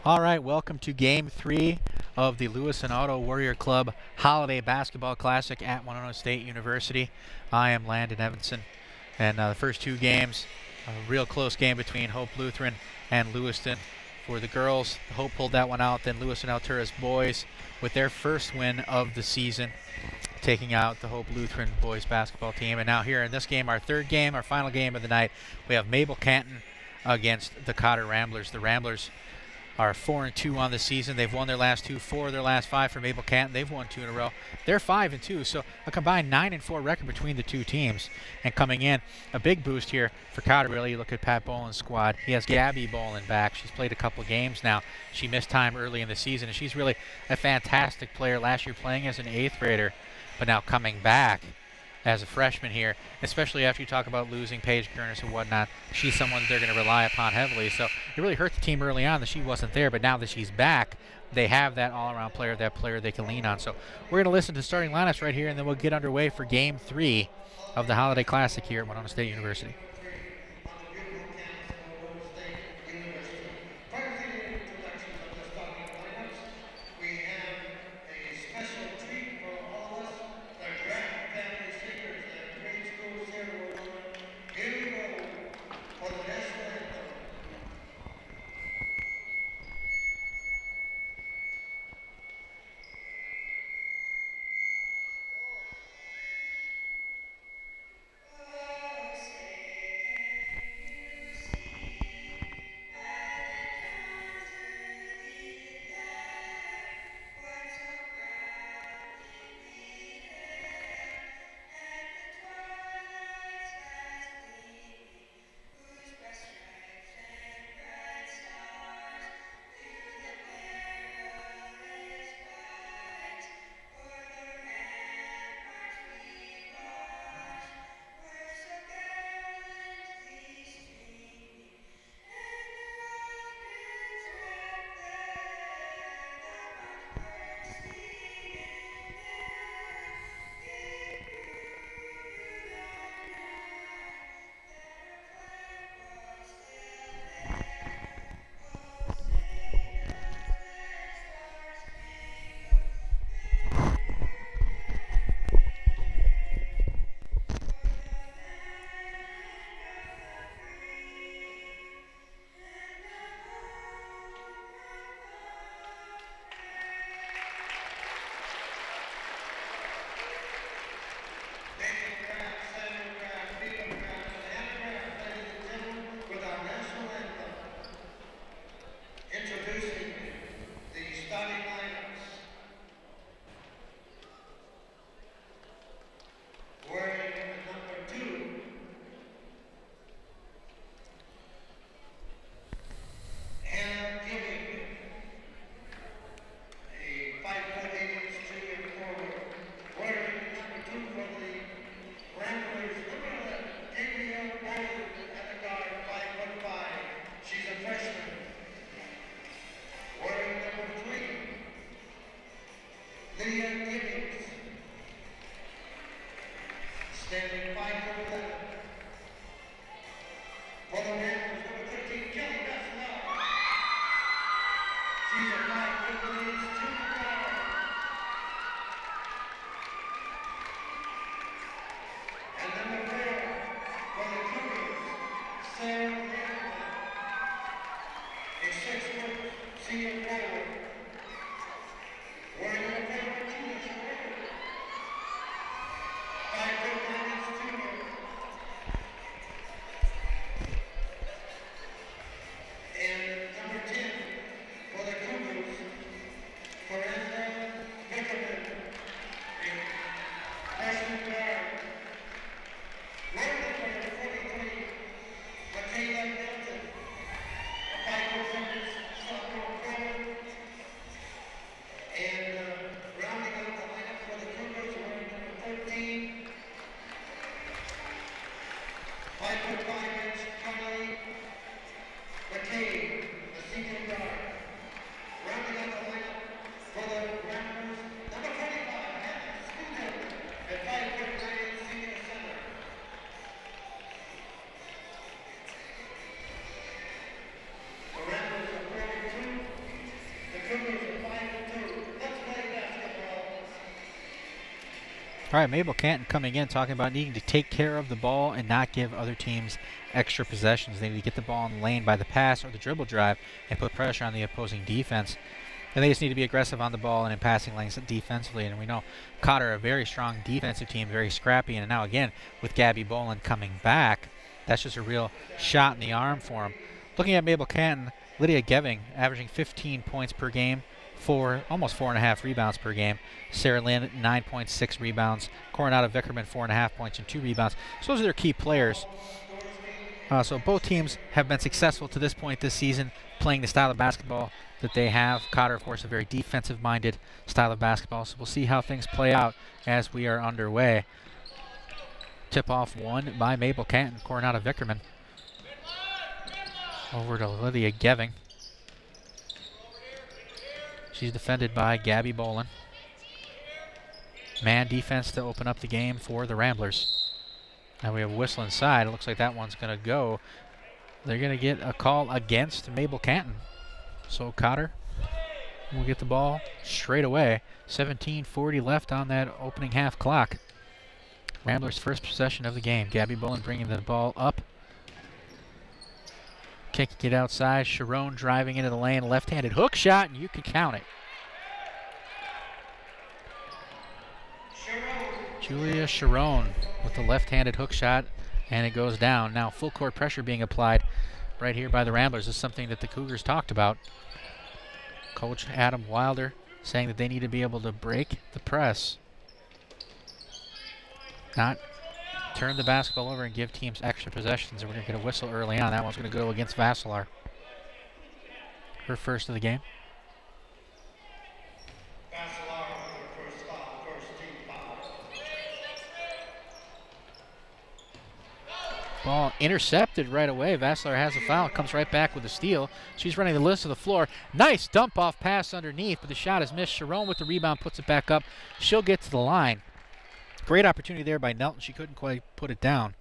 All right, welcome to Game 3 of the Lewis and Otto Warrior Club Holiday Basketball Classic at Winona State University. I am Landon Evanson, and the first two games, a real close game between Hope Lutheran and Lewiston. For the girls, Hope pulled that one out, then Lewis and Alturas boys with their first win of the season, taking out the Hope Lutheran boys basketball team. And now here in this game, our third game, our final game of the night, we have Mabel-Canton against the Cotter Ramblers. The Ramblers are 4-2 on the season. They've won their last two, 4 of their last 5 for Mabel-Canton. They've won 2 in a row. They're 5-2, so a combined 9-4 record between the two teams. And coming in, a big boost here for Cotter. Really, you look at Pat Boland's squad. He has Gabby Boland back. She's played a couple games now. She missed time early in the season, and she's really a fantastic player. Last year playing as an 8th grader, but now coming back as a freshman here, especially after you talk about losing Paige Kernis and whatnot. She's someone they're going to rely upon heavily. So it really hurt the team early on that she wasn't there, but now that she's back, they have that all-around player, that player they can lean on. So we're going to listen to starting lineups right here, and then we'll get underway for Game 3 of the Holiday Classic here at Winona State University. And All right, Mabel-Canton coming in, talking about needing to take care of the ball and not give other teams extra possessions. They need to get the ball in the lane by the pass or the dribble drive and put pressure on the opposing defense. And they just need to be aggressive on the ball and in passing lanes defensively. And we know Cotter, a very strong defensive team, very scrappy. And now again, with Gabby Boland coming back, that's just a real shot in the arm for him. Looking at Mabel-Canton, Lydia Geving averaging 15 points per game, almost 4.5 rebounds per game. Sarah Lynn, 9.6 rebounds. Coronado Vickerman, 4.5 points and 2 rebounds. So those are their key players. So both teams have been successful to this point this season, playing the style of basketball that they have. Cotter, of course, a very defensive-minded style of basketball. So we'll see how things play out as we are underway. Tip-off won by Mabel-Canton. Coronado Vickerman over to Lydia Geving. She's defended by Gabby Boland. Man defense to open up the game for the Ramblers. Now we have a whistle inside. It looks like that one's going to go. They're going to get a call against Mabel-Canton. So Cotter will get the ball straight away. 17:40 left on that opening half clock. Ramblers' first possession of the game. Gabby Boland bringing the ball up. Kicking it outside. Sharon driving into the lane. Left-handed hook shot, and you can count it. Julia Sharon with the left-handed hook shot, and it goes down. Now full court pressure being applied right here by the Ramblers. This is something that the Cougars talked about. Coach Adam Wilder saying that they need to be able to break the press, not turn the basketball over and give teams extra possessions. And we're going to get a whistle early on. That one's going to go against Vassalar. Her first of the game. Ball intercepted right away. Vassalar has a foul, comes right back with a steal. She's running the list of the floor. Nice dump-off pass underneath, but the shot is missed. Sharon with the rebound puts it back up. She'll get to the line. Great opportunity there by Nelton. She couldn't quite put it down.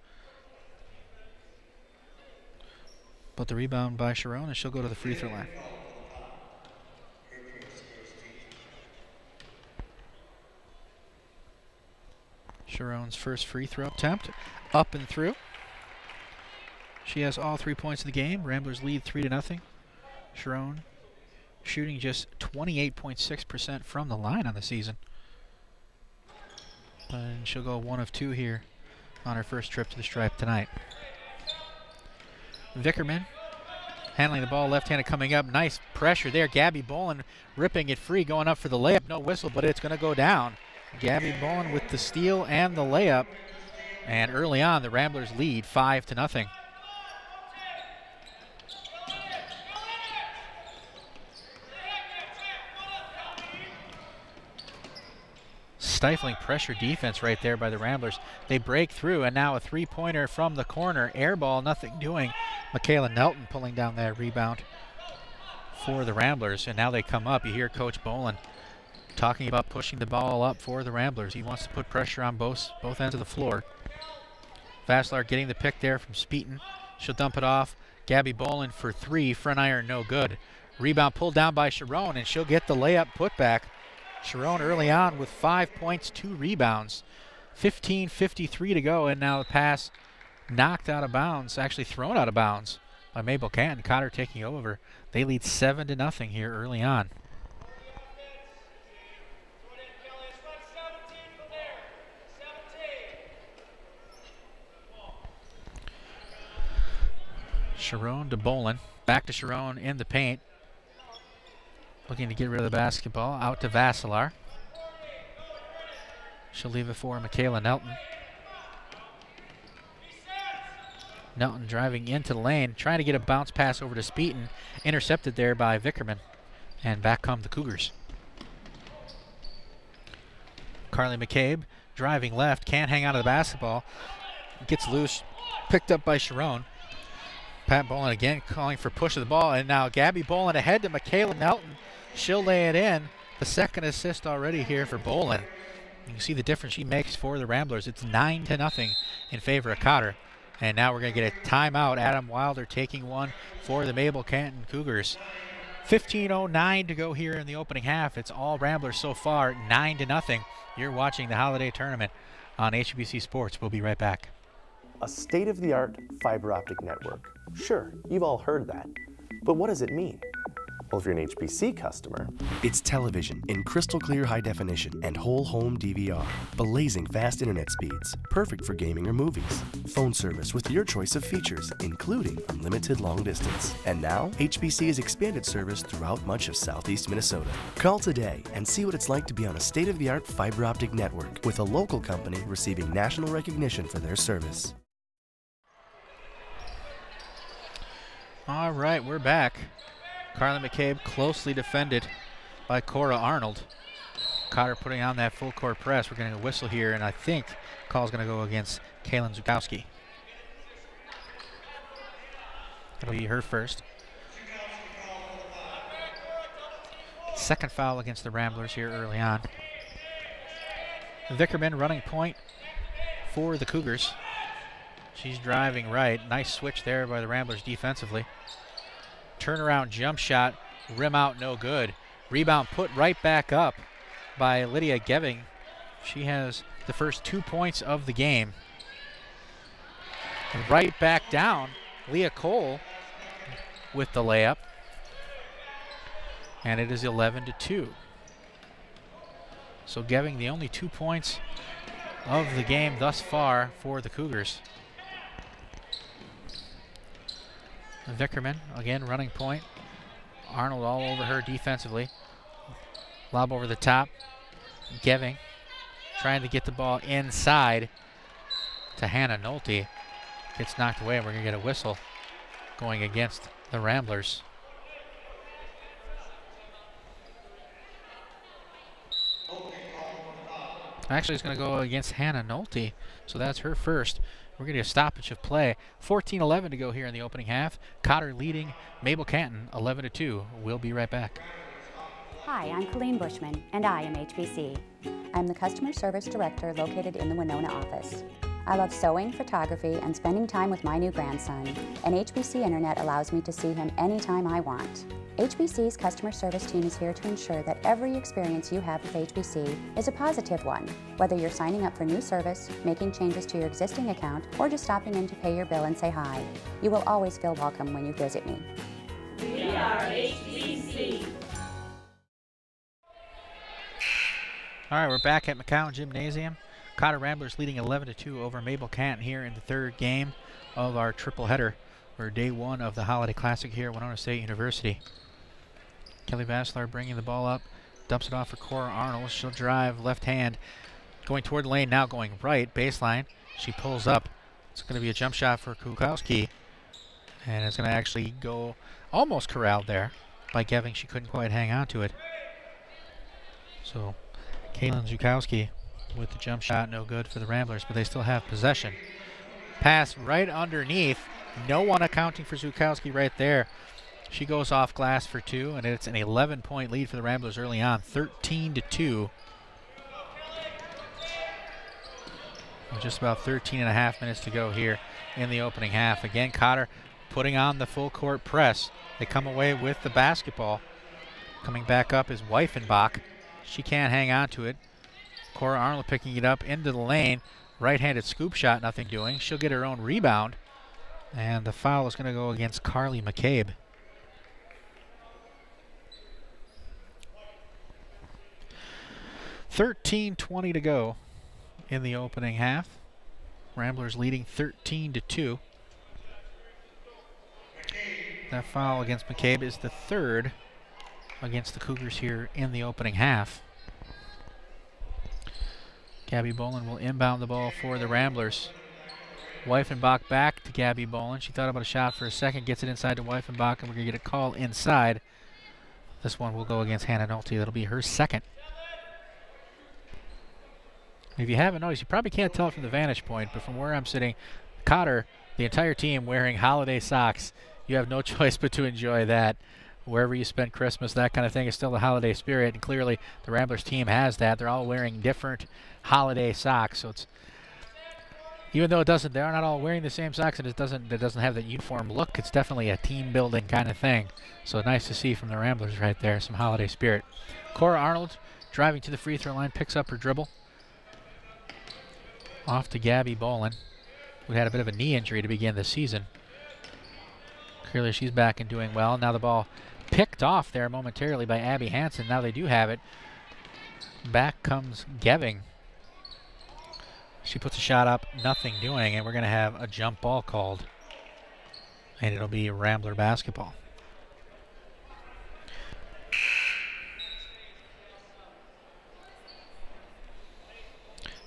But the rebound by Sharon, and she'll go to the free throw line. Sharon's first free throw attempt, up and through. She has all 3 points of the game. Ramblers lead 3-0. Sharon shooting just 28.6% from the line on the season. And she'll go 1 of 2 here on her first trip to the stripe tonight. Vickerman handling the ball, left-handed coming up. Nice pressure there. Gabby Boland ripping it free, going up for the layup. No whistle, but it's going to go down. Gabby Boland with the steal and the layup. And early on, the Ramblers lead 5-0. Stifling pressure defense right there by the Ramblers. They break through, and now a three-pointer from the corner. Air ball, nothing doing. Michaela Nelton pulling down that rebound for the Ramblers, and now they come up. You hear Coach Boland talking about pushing the ball up for the Ramblers. He wants to put pressure on both ends of the floor. Vassalar getting the pick there from Speeton. She'll dump it off. Gabby Boland for 3. Front iron, no good. Rebound pulled down by Sharon, and she'll get the layup put back. Sharon early on with 5 points, 2 rebounds. 15:53 to go, and now the pass knocked out of bounds, actually thrown out of bounds by Mabel-Canton. Cotter taking over. They lead 7-0 here early on. Sharon to Boland. Back to Sharon in the paint. Looking to get rid of the basketball. Out to Vassalar. She'll leave it for Michaela Nelton. Nelton driving into the lane, trying to get a bounce pass over to Speeton. Intercepted there by Vickerman. And back come the Cougars. Carly McCabe driving left, can't hang on to the basketball. Gets loose, picked up by Sharon. Pat Boland again calling for push of the ball, and now Gabby Boland ahead to Michaela Nelton. She'll lay it in. The second assist already here for Boland. You can see the difference she makes for the Ramblers. It's 9-0 in favor of Cotter. And now we're going to get a timeout. Adam Wilder taking one for the Mabel-Canton Cougars. 15:09 to go here in the opening half. It's all Ramblers so far, 9-0. You're watching the Holiday Tournament on HBC Sports. We'll be right back. A state-of-the-art fiber optic network. Sure, you've all heard that. But what does it mean? Well, if you're an HBC customer, it's television in crystal clear high definition and whole home DVR. Blazing fast internet speeds, perfect for gaming or movies. Phone service with your choice of features, including unlimited long distance. And now, HBC has expanded service throughout much of southeast Minnesota. Call today and see what it's like to be on a state-of-the-art fiber optic network with a local company receiving national recognition for their service. All right, we're back. Carly McCabe closely defended by Cora Arnold. Cotter putting on that full court press. We're getting a whistle here, and I think call's going to go against Kaylin Zukowski. It'll be her first. Second foul against the Ramblers here early on. Vickerman running point for the Cougars. She's driving right. Nice switch there by the Ramblers defensively. Turnaround jump shot, rim out, no good. Rebound put right back up by Lydia Geving. She has the first 2 points of the game. And right back down, Leah Cole with the layup. And it is 11-2. So Geving the only 2 points of the game thus far for the Cougars. Vickerman, again, running point. Arnold all over her defensively. Lob over the top. Geving trying to get the ball inside to Hannah Nolte. Gets knocked away, and we're going to get a whistle going against the Ramblers. Actually, it's going to go against Hannah Nolte, so that's her first. We're going to get a stoppage of play. 14-11 to go here in the opening half. Cotter leading Mabel-Canton 11-2. We'll be right back. Hi, I'm Colleen Bushman, and I am HBC. I'm the Customer Service Director located in the Winona office. I love sewing, photography, and spending time with my new grandson, and HBC Internet allows me to see him anytime I want. HBC's customer service team is here to ensure that every experience you have with HBC is a positive one, whether you're signing up for new service, making changes to your existing account, or just stopping in to pay your bill and say hi. You will always feel welcome when you visit me. We are HBC. All right, we're back at McCowan Gymnasium. Cotter Ramblers leading 11-2 over Mabel-Canton here in the third game of our triple header for day one of the Holiday Classic here at Winona State University. Kelly Vassler bringing the ball up, dumps it off for Cora Arnold. She'll drive left hand, going toward the lane, now going right, baseline. She pulls up. It's going to be a jump shot for Kukowski, and it's going to actually go almost corralled there by Geving. She couldn't quite hang on to it. So Kaylin Zukowski with the jump shot, no good for the Ramblers, but they still have possession. Pass right underneath. No one accounting for Zukowski right there. She goes off glass for two, and it's an 11-point lead for the Ramblers early on, 13-2. With just about 13 and a half minutes to go here in the opening half. Again, Cotter putting on the full court press. They come away with the basketball. Coming back up is Weifenbach. She can't hang on to it. Cora Arnold picking it up into the lane. Right-handed scoop shot, nothing doing. She'll get her own rebound. And the foul is going to go against Carly McCabe. $13:20 to go in the opening half. Ramblers leading 13-2. That foul against McCabe is the third against the Cougars here in the opening half. Gabby Bolin will inbound the ball for the Ramblers. Weifenbach back to Gabby Bolin. She thought about a shot for a second, gets it inside to Weifenbach, and we're going to get a call inside. This one will go against Hannah Nolte. That'll be her second. If you haven't noticed, you probably can't tell from the vantage point, but from where I'm sitting, Cotter, the entire team wearing holiday socks. You have no choice but to enjoy that. Wherever you spend Christmas, that kind of thing is still the holiday spirit, and clearly the Ramblers team has that. They're all wearing different holiday socks, so it's Even though they're not all wearing the same socks, and it doesn't have that uniform look. It's definitely a team building kind of thing. So nice to see from the Ramblers right there, some holiday spirit. Cora Arnold driving to the free throw line, picks up her dribble. Off to Gabby Bolin, who had a bit of a knee injury to begin the season. Clearly she's back and doing well. Now the ball picked off there momentarily by Abby Hansen. Now they do have it. Back comes Geving. She puts a shot up, nothing doing, and we're going to have a jump ball called. And it'll be Rambler basketball.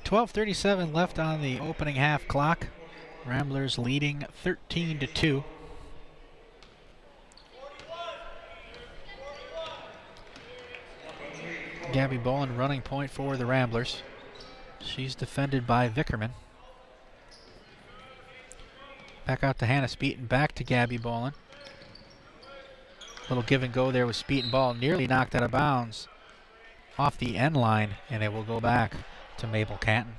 .12:37 left on the opening half clock. Ramblers leading 13-2. Gabby Bolin running point for the Ramblers. She's defended by Vickerman. Back out to Hannah Speeton, back to Gabby Bolin. Little give and go there with Speeton. Ball nearly knocked out of bounds off the end line, and it will go back to Mabel-Canton.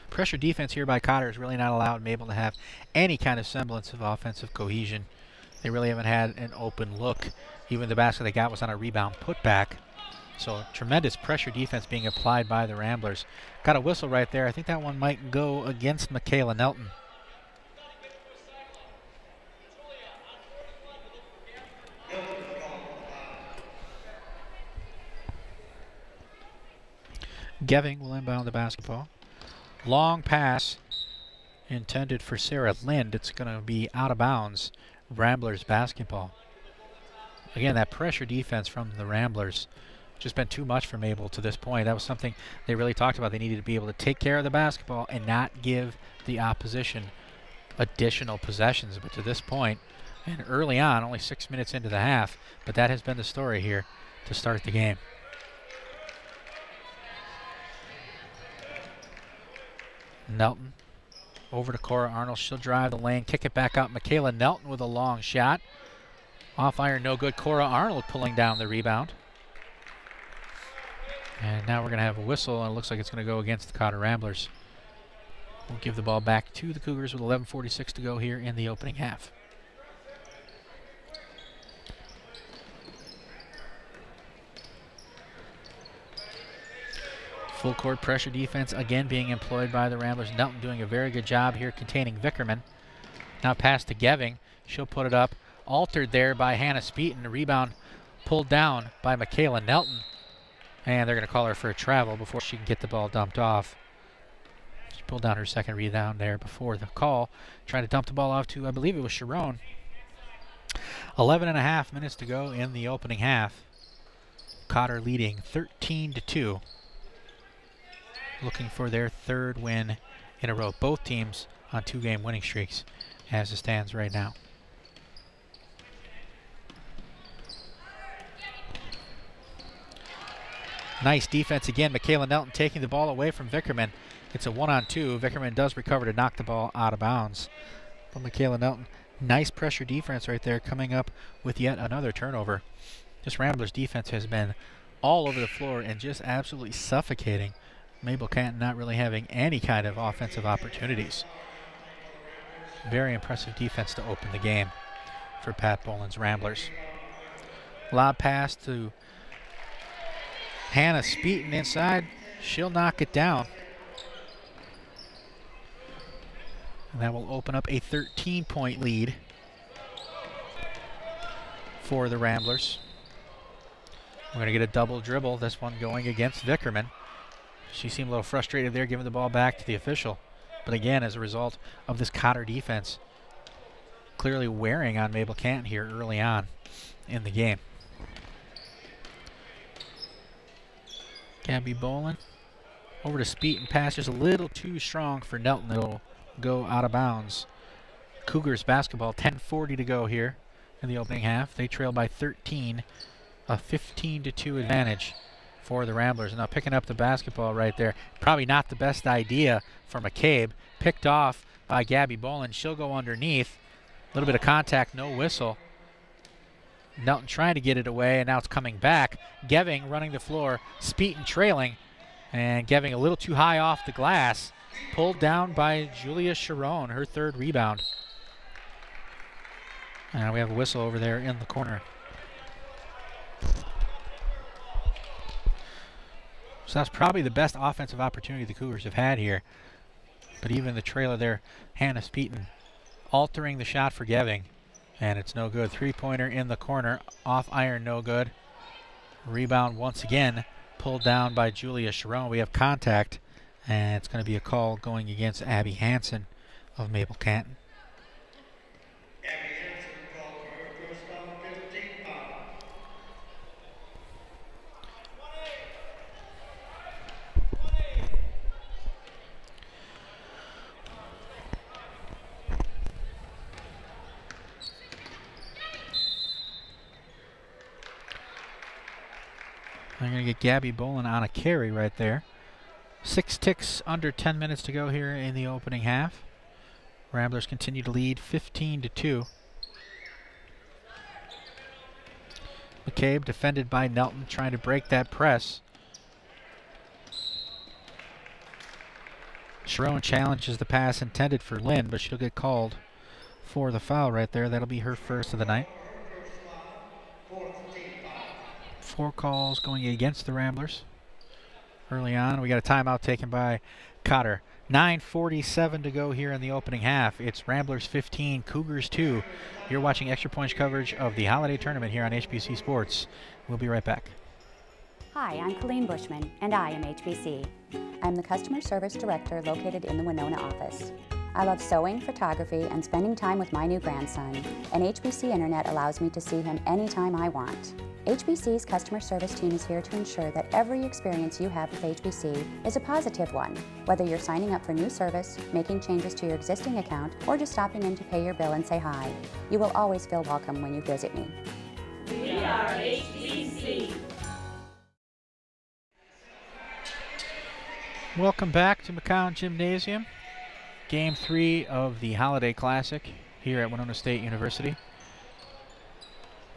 Pressure defense here by Cotter has really not allowed Mabel to have any kind of semblance of offensive cohesion. They really haven't had an open look. Even the basket they got was on a rebound putback. So tremendous pressure defense being applied by the Ramblers. Got a whistle right there. I think that one might go against Michaela Nelton. Geving will inbound the basketball. Long pass intended for Sarah Lind. It's going to be out of bounds. Ramblers basketball. Again, that pressure defense from the Ramblers just been too much for Mabel to this point. That was something they really talked about. They needed to be able to take care of the basketball and not give the opposition additional possessions. But to this point, and early on, only 6 minutes into the half, but that has been the story here to start the game. Nelton over to Cora Arnold. She'll drive the lane, kick it back out. Michaela Nelton with a long shot. Off iron, no good. Cora Arnold pulling down the rebound. And now we're going to have a whistle, and it looks like it's going to go against the Cotter Ramblers. We'll give the ball back to the Cougars with 11:46 to go here in the opening half. Full court pressure defense again being employed by the Ramblers. Nelton doing a very good job here containing Vickerman. Now pass to Geving. She'll put it up. Altered there by Hannah Speeton. The rebound pulled down by Michaela Nelton. And they're going to call her for a travel before she can get the ball dumped off. She pulled down her second rebound there before the call. Trying to dump the ball off to, I believe it was Sharon. 11.5 minutes to go in the opening half. Cotter leading 13-2. Looking for their third win in a row. Both teams on 2-game winning streaks as it stands right now. Nice defense again. Michaela Nelton taking the ball away from Vickerman. It's a 1-on-2. Vickerman does recover to knock the ball out of bounds. But Michaela Nelton, nice pressure defense right there, coming up with yet another turnover. This Ramblers defense has been all over the floor and just absolutely suffocating Mabel-Canton, not really having any kind of offensive opportunities. Very impressive defense to open the game for Pat Bolin's Ramblers. Lob pass to Hannah Speeton inside. She'll knock it down. And that will open up a 13-point lead for the Ramblers. We're going to get a double dribble, this one going against Vickerman. She seemed a little frustrated there, giving the ball back to the official. But again, as a result of this Cotter defense clearly wearing on Mabel-Canton here early on in the game. Gabby Bolin over to Speeton. Pass just a little too strong for Nelton. It'll go out of bounds. Cougars basketball, 10:40 to go here in the opening half. They trail by 13, a 15-2 advantage for the Ramblers. And now picking up the basketball right there. Probably not the best idea for McCabe. Picked off by Gabby Bolin. She'll go underneath. A little bit of contact, no whistle. Nelton trying to get it away, and now it's coming back. Geving running the floor. Speeton trailing. And Geving a little too high off the glass. Pulled down by Julia Sharon, her third rebound. And we have a whistle over there in the corner. So that's probably the best offensive opportunity the Cougars have had here. But even the trailer there, Hannah Speeton altering the shot for Geving. And it's no good. Three-pointer in the corner. Off iron, no good. Rebound once again. Pulled down by Julia Sharon. We have contact. And it's going to be a call going against Abby Hansen of Mabel-Canton. I'm going to get Gabby Bolin on a carry right there. 6 ticks, under 10 minutes to go here in the opening half. Ramblers continue to lead 15-2. McCabe defended by Nelton, trying to break that press. Sharon challenges the pass intended for Lynn, but she'll get called for the foul right there. That'll be her first of the night. 4 calls going against the Ramblers. Early on, we got a timeout taken by Cotter. 9:47 to go here in the opening half. It's Ramblers 15, Cougars 2. You're watching Extra Points coverage of the holiday tournament here on HBC Sports. We'll be right back. Hi, I'm Colleen Bushman, and I am HBC. I'm the Customer Service Director located in the Winona office. I love sewing, photography, and spending time with my new grandson, and HBC Internet allows me to see him anytime I want. HBC's customer service team is here to ensure that every experience you have with HBC is a positive one, whether you're signing up for new service, making changes to your existing account, or just stopping in to pay your bill and say hi. You will always feel welcome when you visit me. We are HBC. Welcome back to McCown Gymnasium. Game 3 of the Holiday Classic here at Winona State University.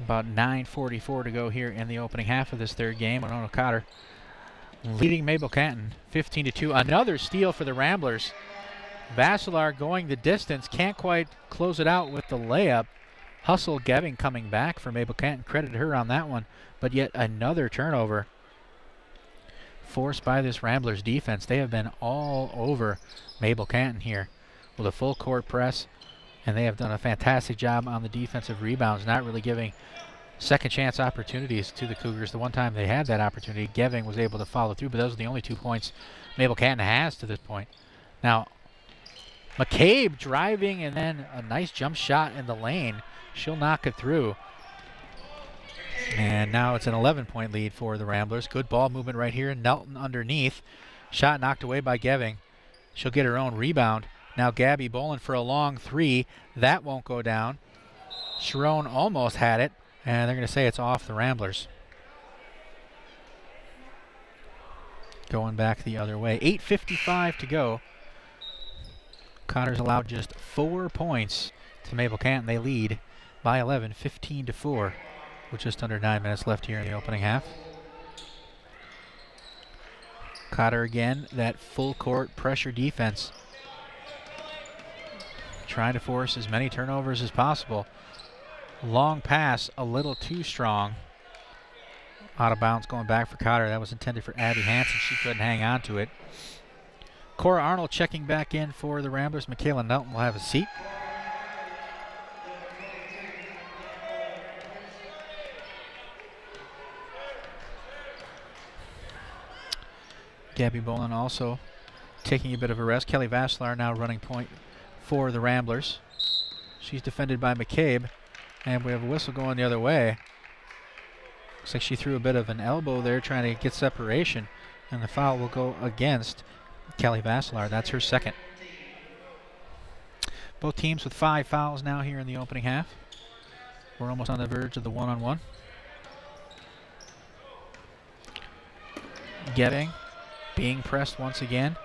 About 9:44 to go here in the opening half of this third game. Winona Cotter leading Mabel-Canton 15-2. Another steal for the Ramblers. Vassilar going the distance, can't quite close it out with the layup. Hustle Geving coming back for Mabel-Canton. Credit her on that one, but yet another turnover forced by this Ramblers defense. They have been all over Mabel-Canton here with a full court press, and they have done a fantastic job on the defensive rebounds, not really giving second chance opportunities to the Cougars. The one time they had that opportunity, Geving was able to follow through, but those are the only 2 points Mabel-Canton has to this point. Now, McCabe driving, and then a nice jump shot in the lane. She'll knock it through. And now it's an 11-point lead for the Ramblers. Good ball movement right here. Nelton underneath. Shot knocked away by Geving. She'll get her own rebound. Now Gabby Bolin for a long 3. That won't go down. Sharon almost had it, and they're going to say it's off the Ramblers. Going back the other way. 8:55 to go. Cotter's allowed just 4 points to Mabel-Canton. They lead by 11, 15-4. With just under 9 minutes left here in the opening half. Cotter again, that full court pressure defense. Trying to force as many turnovers as possible. Long pass, a little too strong. Out of bounds going back for Cotter. That was intended for Abby Hansen. She couldn't hang on to it. Cora Arnold checking back in for the Ramblers. Michaela Nelton will have a seat. Gabby Bolin also taking a bit of a rest. Kelly Vassilar now running point for the Ramblers. She's defended by McCabe, and we have a whistle going the other way. Looks like she threw a bit of an elbow there trying to get separation, and the foul will go against Kelly Vassilar. That's her second. Both teams with 5 fouls now here in the opening half. We're almost on the verge of the one-on-one. Geving being pressed once again.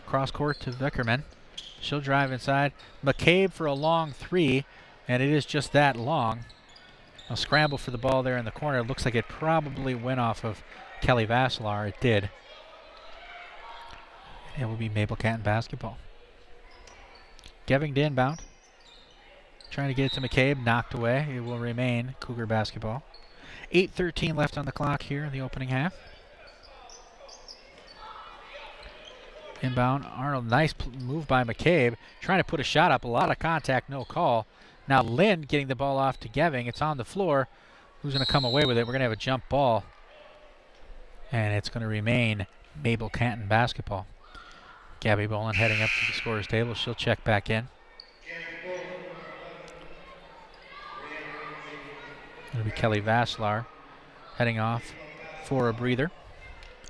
Cross court to Vickerman. She'll drive inside. McCabe for a long 3, and it is just that long. A scramble for the ball there in the corner. It looks like it probably went off of Kelly Vassilar. It did. It will be Mabel-Canton basketball. Geving to inbound. Trying to get it to McCabe, knocked away. It will remain Cougar basketball. 8:13 left on the clock here in the opening half. Inbound, Arnold, nice move by McCabe. Trying to put a shot up, a lot of contact, no call. Now Lind getting the ball off to Geving. It's on the floor. Who's going to come away with it? We're going to have a jump ball. And it's going to remain Mabel-Canton basketball. Gabby Bolin heading up to the scorer's table. She'll check back in. It'll be Kelly Vasslar heading off for a breather.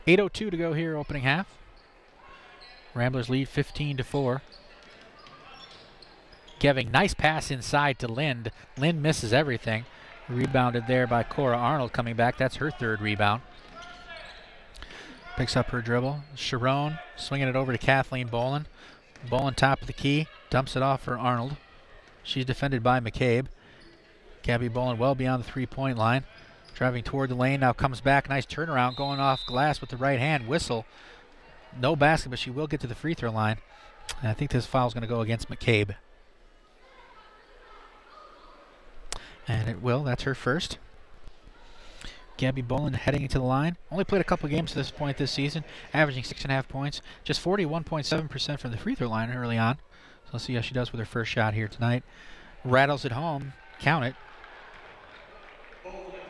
8:02 to go here, opening half. Ramblers lead 15-4. Geving, nice pass inside to Lind. Lind misses everything. Rebounded there by Cora Arnold coming back. That's her third rebound. Picks up her dribble. Sharon swinging it over to Kathleen Bolin. Bolin top of the key. Dumps it off for Arnold. She's defended by McCabe. Gabby Bolin well beyond the three-point line. Driving toward the lane. Now comes back. Nice turnaround. Going off glass with the right hand. Whistle. No basket, but she will get to the free throw line. And I think this foul is going to go against McCabe. And it will. That's her first. Gabby Bolin heading into the line. Only played a couple games to this point this season, averaging 6.5 points. Just 41.7% from the free throw line early on. So let's see how she does with her first shot here tonight. Rattles it home. Count it.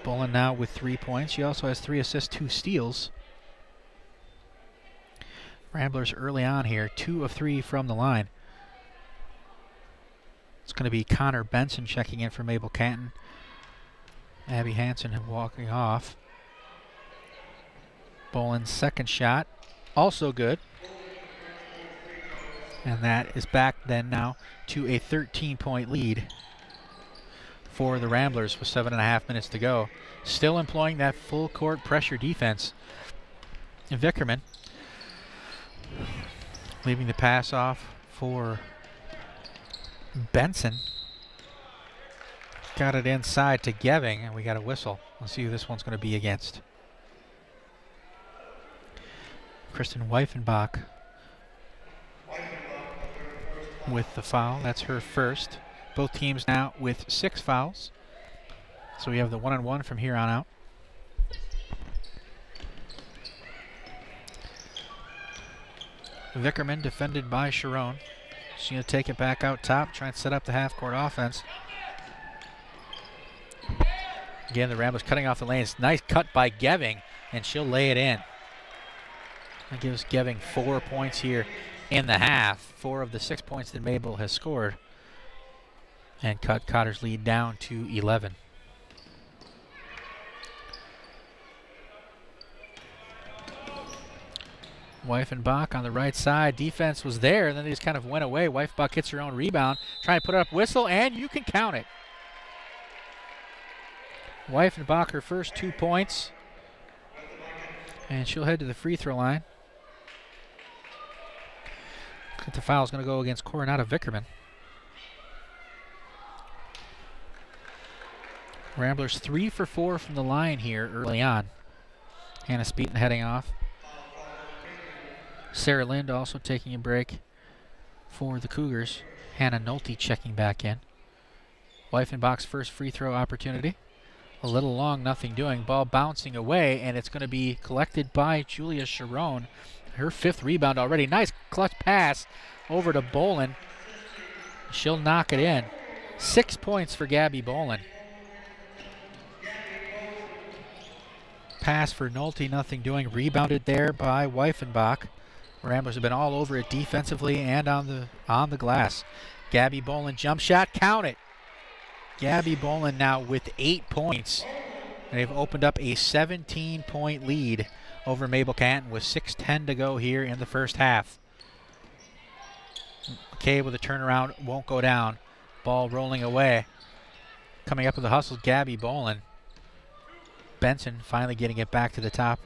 Bolin now with 3 points. She also has 3 assists, 2 steals. Ramblers early on here, 2 of 3 from the line. It's going to be Connor Benson checking in for Mabel-Canton. Abby Hansen walking off. Bolin's second shot, also good. And that is back then now to a 13-point lead for the Ramblers with 7.5 minutes to go. Still employing that full court pressure defense. And Vickerman leaving the pass off for Benson. Got it inside to Geving, and we got a whistle. Let's see who this one's going to be against. Kristen Weifenbach with the foul. That's her first. Both teams now with 6 fouls. So we have the 1-on-1 from here on out. Vickerman defended by Sharon. She's going to take it back out top, try and set up the half-court offense. Again, the Ramblers cutting off the lanes. Nice cut by Geving, and she'll lay it in. That gives Geving 4 points here in the half. 4 of the 6 points that Mabel has scored. And cut Cotter's lead down to 11. Weifenbach on the right side. Defense was there, and then they just kind of went away. Weifenbach hits her own rebound. Trying to put it up, whistle, and you can count it. Weifenbach, her first 2 points. And she'll head to the free throw line. The foul is going to go against Coronado Vickerman. Ramblers 3 for 4 from the line here early on. Hannah Speeton heading off. Sarah Lind also taking a break for the Cougars. Hannah Nolte checking back in. Weifenbach's first free throw opportunity. A little long, nothing doing. Ball bouncing away, and it's going to be collected by Julia Sharon. Her 5th rebound already. Nice clutch pass over to Bolin. She'll knock it in. 6 points for Gabby Bolin. Pass for Nolte, nothing doing. Rebounded there by Weifenbach. Ramblers have been all over it defensively and on the glass. Gabby Bolin jump shot, count it. Gabby Bolin now with 8 points. And they've opened up a 17-point lead over Mabel-Canton with 6:10 to go here in the first half. McCabe with a turnaround, won't go down. Ball rolling away. Coming up with the hustle, Gabby Bolin. Benson finally getting it back to the top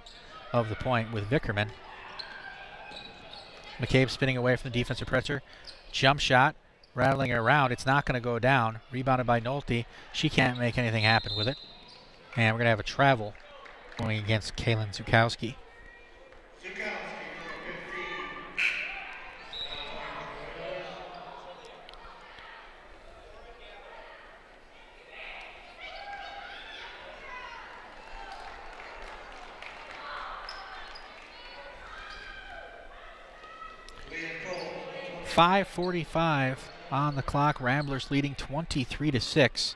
of the point with Vickerman. McCabe spinning away from the defensive pressure. Jump shot. Rattling it around. It's not going to go down. Rebounded by Nolte. She can't make anything happen with it. And we're going to have a travel going against Kaylin Zukowski. 5:45 on the clock. Ramblers leading 23-6.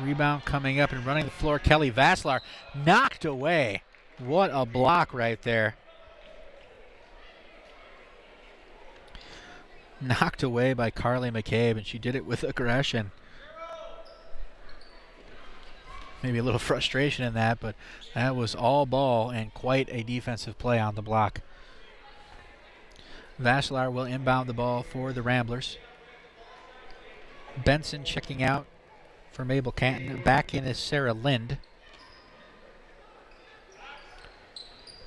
Rebound coming up and running the floor. Kelly Vasslar knocked away. What a block right there. Knocked away by Carly McCabe, and she did it with aggression. Maybe a little frustration in that, but that was all ball and quite a defensive play on the block. Vasslar will inbound the ball for the Ramblers. Benson checking out for Mabel-Canton. Back in is Sarah Lind.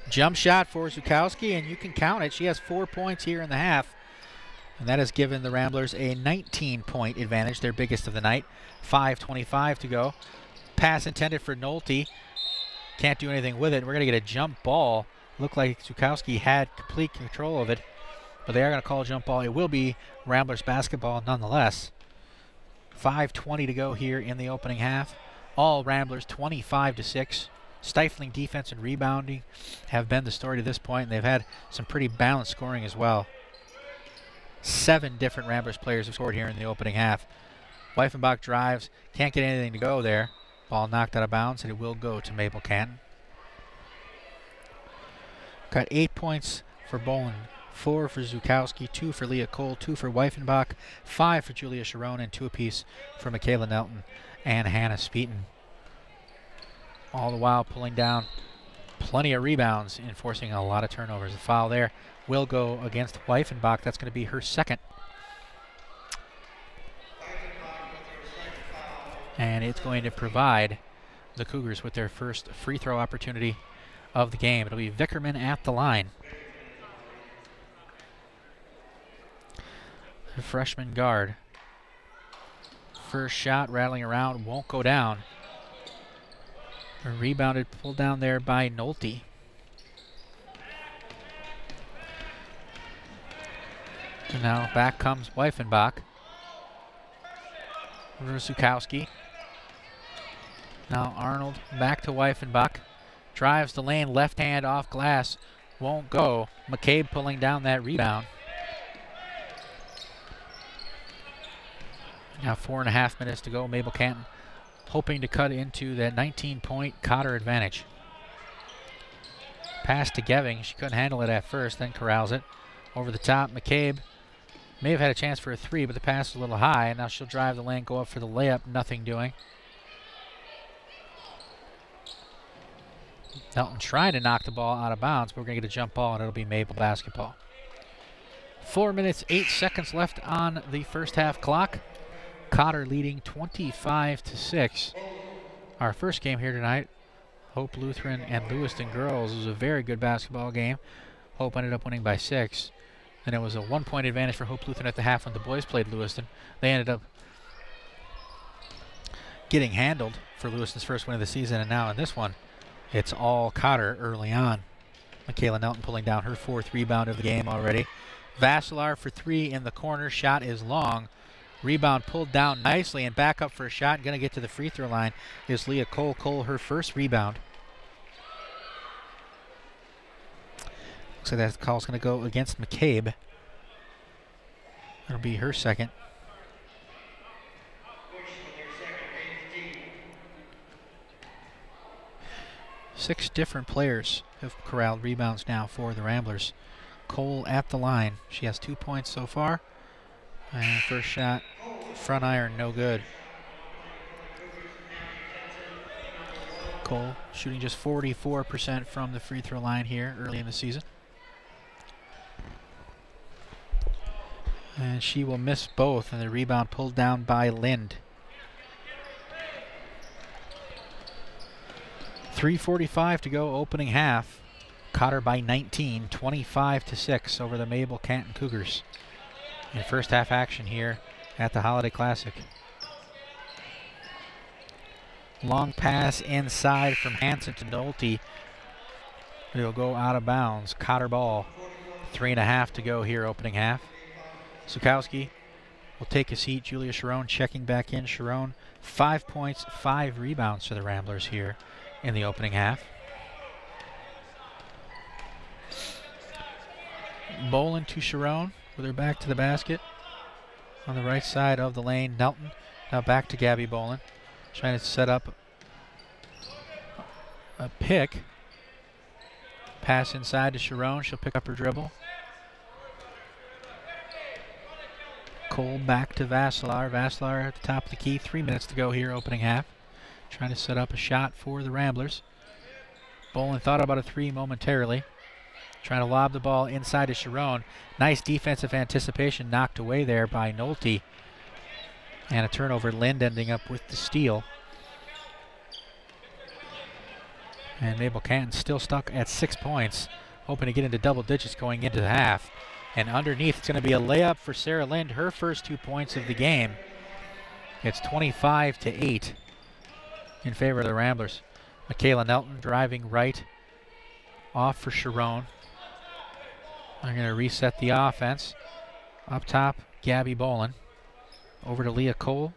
Jump shot for Zukowski, and you can count it. She has 4 points here in the half. And that has given the Ramblers a 19-point advantage, their biggest of the night. 5:25 to go. Pass intended for Nolte. Can't do anything with it. We're going to get a jump ball. Looked like Zukowski had complete control of it, but they are going to call a jump ball. It will be Ramblers basketball nonetheless. 5:20 to go here in the opening half. All Ramblers 25-6. Stifling defense and rebounding have been the story to this point, and they've had some pretty balanced scoring as well. 7 different Ramblers players have scored here in the opening half. Weifenbach drives, can't get anything to go there. Ball knocked out of bounds, and it will go to Mabel-Canton. Got 8 points for Boland, 4 for Zukowski, 2 for Leah Cole, 2 for Weifenbach, 5 for Julia Sharon, and 2 apiece for Michaela Nelton and Hannah Speeton. All the while pulling down plenty of rebounds and forcing a lot of turnovers. The foul there will go against Weifenbach. That's going to be her second. And it's going to provide the Cougars with their first free throw opportunity of the game. It'll be Vickerman at the line. The freshman guard. First shot rattling around, won't go down. Rebounded, pulled down there by Nolte. And now back comes Weifenbach. Zukowski. Now Arnold back to Weifenbach. Drives the lane, left hand off glass. Won't go. McCabe pulling down that rebound. Now 4.5 minutes to go. Mabel-Canton hoping to cut into that 19-point Cotter advantage. Pass to Geving. She couldn't handle it at first, then corrals it. Over the top, McCabe may have had a chance for a 3, but the pass was a little high, and now she'll drive the lane, go up for the layup, nothing doing. Nelton trying to knock the ball out of bounds, but we're going to get a jump ball, and it'll be Mabel basketball. 4 minutes, 8 seconds left on the first half clock. Cotter leading 25-6. Our first game here tonight, Hope Lutheran and Lewiston girls, was a very good basketball game. Hope ended up winning by 6. And it was a 1-point advantage for Hope Lutheran at the half when the boys played Lewiston. They ended up getting handled for Lewiston's first win of the season, and now in this one, it's all Cotter early on. Michaela Nelton pulling down her 4th rebound of the game already. Vasslar for 3 in the corner. Shot is long. Rebound pulled down nicely, and back up for a shot. Going to get to the free throw line is Leah Cole. Cole, her first rebound. Looks like that call's going to go against McCabe. That'll be her second. Six different players have corralled rebounds now for the Ramblers. Cole at the line. She has 2 points so far. And first shot, front iron, no good. Cole shooting just 44% from the free throw line here early in the season. And she will miss both, and the rebound pulled down by Lind. 3:45 to go, opening half. Cotter by 19, 25-6 over the Mabel-Canton Cougars in first half action here at the Holiday Classic. Long pass inside from Hansen to Nolte. It'll go out of bounds. Cotter ball. 3.5 to go here, opening half. Zukowski will take a seat. Julia Sharon checking back in. Sharon, 5 points, 5 rebounds for the Ramblers here in the opening half. Boland to Sharon. with her back to the basket. On the right side of the lane, Nelton. Now back to Gabby Bolin. Trying to set up a pick. Pass inside to Sharon. She'll pick up her dribble. Cole back to Vassilar. Vassilar at the top of the key. 3 minutes to go here, opening half. Trying to set up a shot for the Ramblers. Bolin thought about a three momentarily. Trying to lob the ball inside to Sharon. Nice defensive anticipation knocked away there by Nolte. And a turnover. Lind ending up with the steal. And Mabel-Canton still stuck at 6 points, hoping to get into double digits going into the half. And underneath, it's going to be a layup for Sarah Lind, her first 2 points of the game. It's 25-8 in favor of the Ramblers. Michaela Nelton driving right, off for Sharon. They're going to reset the offense. Up top, Gabby Bolin. Over to Leah Cole.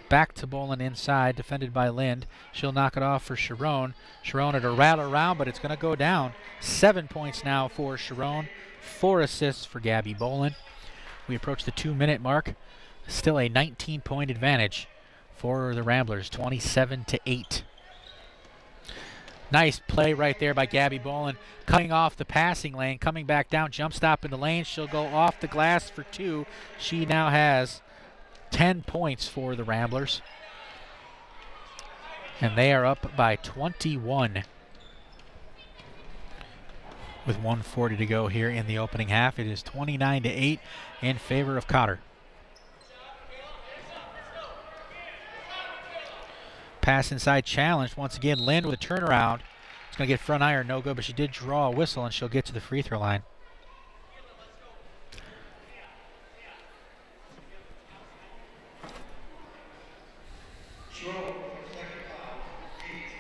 Back to Bolin inside, defended by Lind. She'll knock it off for Sharon. Sharon at a rattle around, but it's going to go down. 7 points now for Sharon. 4 assists for Gabby Bolin. We approach the 2-minute mark. Still a 19-point advantage for the Ramblers, 27-8. Nice play right there by Gabby Bolin, cutting off the passing lane, coming back down, jump stop in the lane. She'll go off the glass for 2. She now has 10 points for the Ramblers. And they are up by 21. With 1:40 to go here in the opening half. It is 29-8 in favor of Cotter. Pass inside challenged. Once again, Lind with a turnaround. It's going to get front iron, no good, but she did draw a whistle and she'll get to the free throw line.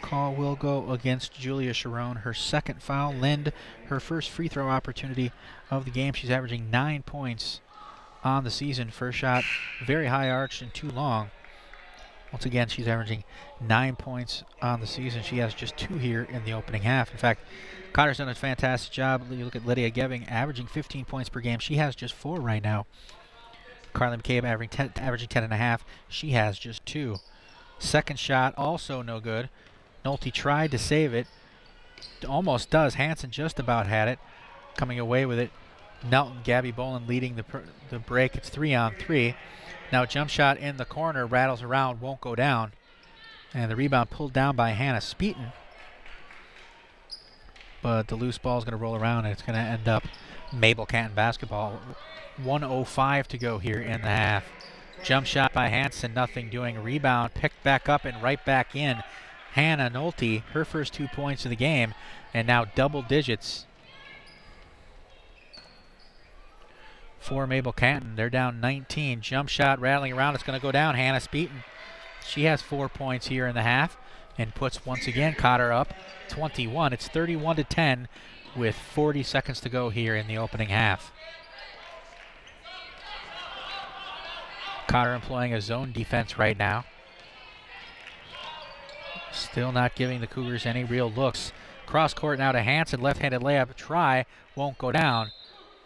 Call will go against Julia Sharon. Her second foul. Lind, her first free throw opportunity of the game. She's averaging 9 points on the season. First shot, very high arched and too long. Once again, she's averaging 9 points on the season. She has just 2 here in the opening half. In fact, Cotter's done a fantastic job. You look at Lydia Geving, averaging 15 points per game. She has just 4 right now. Carly McCabe averaging 10.5. She has just 2. Second shot, also no good. Nolte tried to save it. Almost does. Hansen just about had it. Coming away with it. Nelton, Gabby Bolin leading the break. It's 3-on-3. Now jump shot in the corner. Rattles around. Won't go down. And the rebound pulled down by Hannah Speeton. But the loose ball is going to roll around and it's going to end up Mabel-Canton basketball. 1:05 to go here in the half. Jump shot by Hansen. Nothing doing. Rebound picked back up and right back in. Hannah Nolte, her first 2 points of the game, and now double digits for Mabel-Canton. They're down 19. Jump shot rattling around. It's going to go down. Hannah Speeton, she has 4 points here in the half and puts once again Cotter up 21. It's 31-10 with 40 seconds to go here in the opening half. Cotter employing a zone defense right now. Still not giving the Cougars any real looks. Cross court now to Hansen. Left-handed layup try. Won't go down.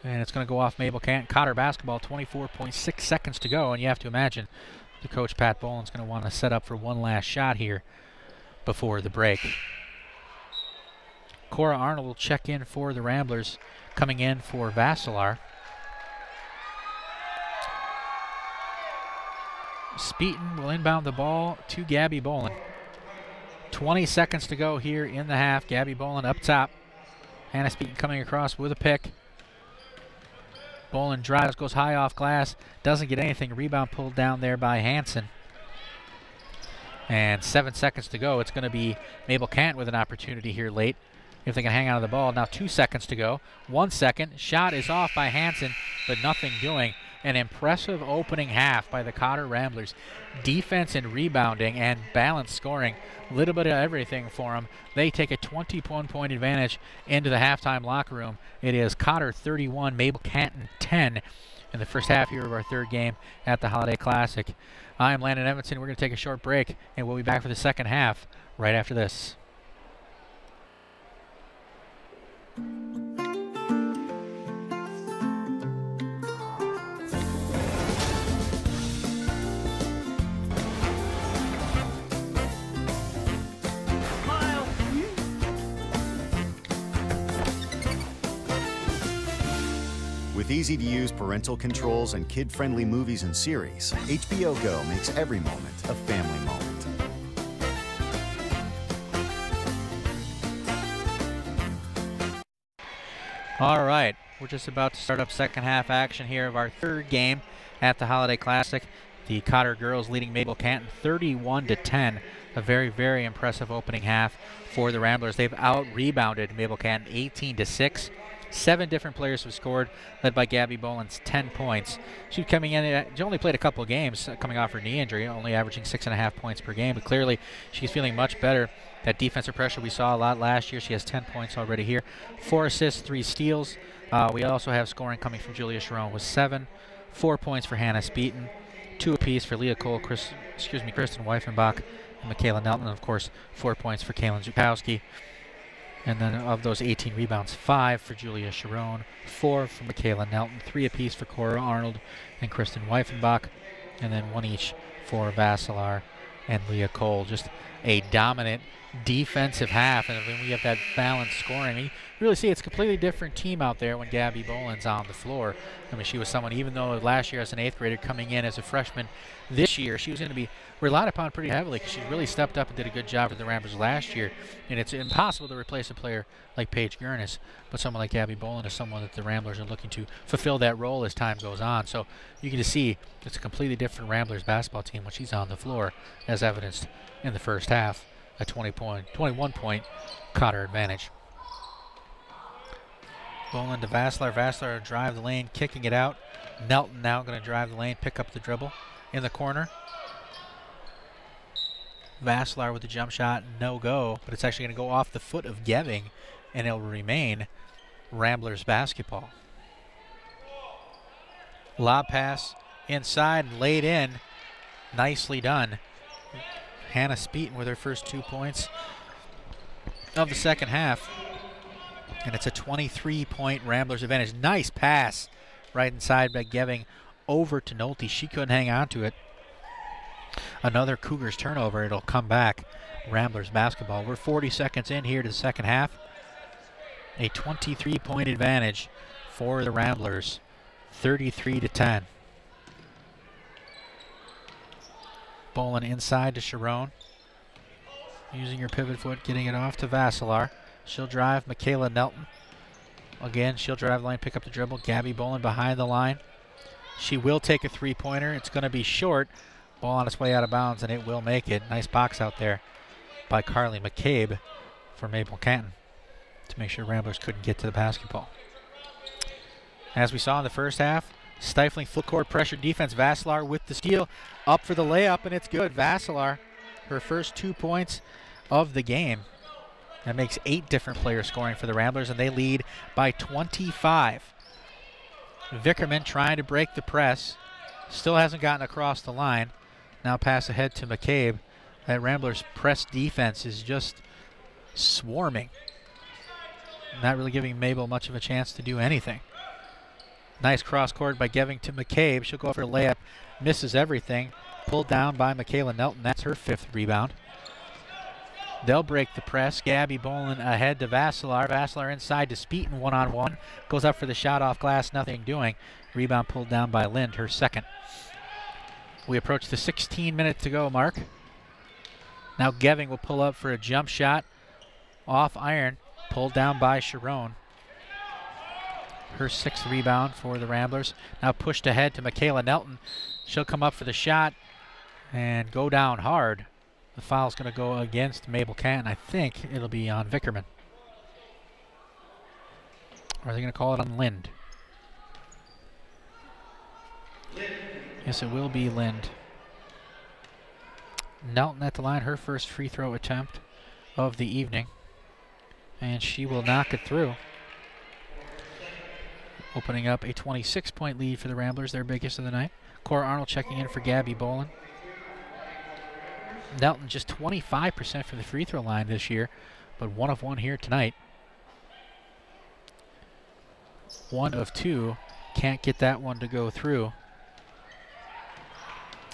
And it's going to go off Mabel-Canton. Cotter basketball, 24.6 seconds to go. And you have to imagine the coach, Pat Boland's going to want to set up for one last shot here before the break. Cora Arnold will check in for the Ramblers, coming in for Vassilar. Speeton will inbound the ball to Gabby Bolin. 20 seconds to go here in the half. Gabby Bolin up top. Hannah Speeton coming across with a pick. Bolin drives, goes high off glass. Doesn't get anything. Rebound pulled down there by Hansen. And 7 seconds to go. It's going to be Mabel-Canton with an opportunity here late if they can hang on to the ball. Now 2 seconds to go. 1 second. Shot is off by Hansen, but nothing doing. An impressive opening half by the Cotter Ramblers. Defense and rebounding and balanced scoring. A little bit of everything for them. They take a 21-point advantage into the halftime locker room. It is Cotter 31, Mabel-Canton 10 in the first half here of our third game at the Holiday Classic. I'm Landon Evanson. We're going to take a short break, and we'll be back for the second half right after this. With easy-to-use parental controls and kid-friendly movies and series, HBO Go makes every moment a family moment. All right, we're just about to start up second half action here of our third game at the Holiday Classic. The Cotter girls leading Mabel-Canton 31-10. A very, very impressive opening half for the Ramblers. They've out-rebounded Mabel-Canton 18-6. 7 different players have scored, led by Gabby Boland's 10 points. She's coming in, she only played a couple of games coming off her knee injury, only averaging 6.5 points per game, but clearly she's feeling much better. That defensive pressure we saw a lot last year, she has 10 points already here. 4 assists, 3 steals. We also have scoring coming from Julia Sharon with 7. 4 points for Hannah Speeton, 2 apiece for Leah Cole, Kristen Weifenbach, and Michaela Nelton, and of course 4 points for Kaylin Zukowski. And then of those 18 rebounds, 5 for Julia Sharon, 4 for Michaela Nelton, 3 apiece for Cora Arnold and Kristen Weifenbach, and then 1 each for Vassalar and Leah Cole. Just a dominant defensive half, and when we have that balanced scoring, you really see it's a completely different team out there when Gabby Boland's on the floor. I mean, she was someone, even though last year as an 8th grader coming in as a freshman, this year she was going to be relied upon pretty heavily because she really stepped up and did a good job for the Ramblers last year. And it's impossible to replace a player like Paige Gurnis, but someone like Gabby Boland is someone that the Ramblers are looking to fulfill that role as time goes on. So you can just see it's a completely different Ramblers basketball team when she's on the floor, as evidenced in the first half. A 21-point Cotter advantage. Boland to Vassalar. Vassalar drive the lane, kicking it out. Nelton now going to drive the lane, pick up the dribble in the corner. Vassalar with the jump shot, no go, but it's actually going to go off the foot of Geving, and it'll remain Ramblers basketball. Lob pass inside, laid in, nicely done. Hannah Speeton with her first 2 points of the second half. And it's a 23-point Ramblers advantage. Nice pass right inside by Geving over to Nolte. She couldn't hang on to it. Another Cougars turnover. It'll come back. Ramblers basketball. We're 40 seconds in here to the second half. A 23-point advantage for the Ramblers. 33-10. Boland inside to Sharon. Using her pivot foot, getting it off to Vassalar. She'll drive Michaela Nelton. Again, she'll drive the line, pick up the dribble. Gabby Boland behind the line. She will take a 3-pointer. It's going to be short. Ball on its way out of bounds, and it will make it. Nice box out there by Carly McCabe for Mabel-Canton to make sure Ramblers couldn't get to the basketball. As we saw in the first half, stifling full court pressure defense. Vassalar with the steal, up for the layup, and it's good. Vassalar, her first 2 points of the game. That makes 8 different players scoring for the Ramblers, and they lead by 25. Vickerman trying to break the press. Still hasn't gotten across the line. Now pass ahead to McCabe. That Ramblers press defense is just swarming. Not really giving Mabel much of a chance to do anything. Nice cross court by Geving to McCabe. She'll go for a layup. Misses everything. Pulled down by Michaela Nelton. That's her 5th rebound. They'll break the press. Gabby Boland ahead to Vassalar. Vassalar inside to Speeton, one-on-one. Goes up for the shot off glass, nothing doing. Rebound pulled down by Lind, her 2nd. We approach the 16-minute to go mark. Now Geving will pull up for a jump shot. Off iron, pulled down by Sharon. Her 6th rebound for the Ramblers. Now pushed ahead to Michaela Nelton. She'll come up for the shot and go down hard. The foul's going to go against Mabel-Canton. I think it'll be on Vickerman. Or are they going to call it on Lind? Yes, it will be Lind. Nelton at the line, her first free throw attempt of the evening. And she will knock it through. Opening up a 26-point lead for the Ramblers, their biggest of the night. Cora Arnold checking in for Gabby Boland. Nelton just 25% from the free throw line this year, but 1 of 1 here tonight. 1 of 2. Can't get that one to go through.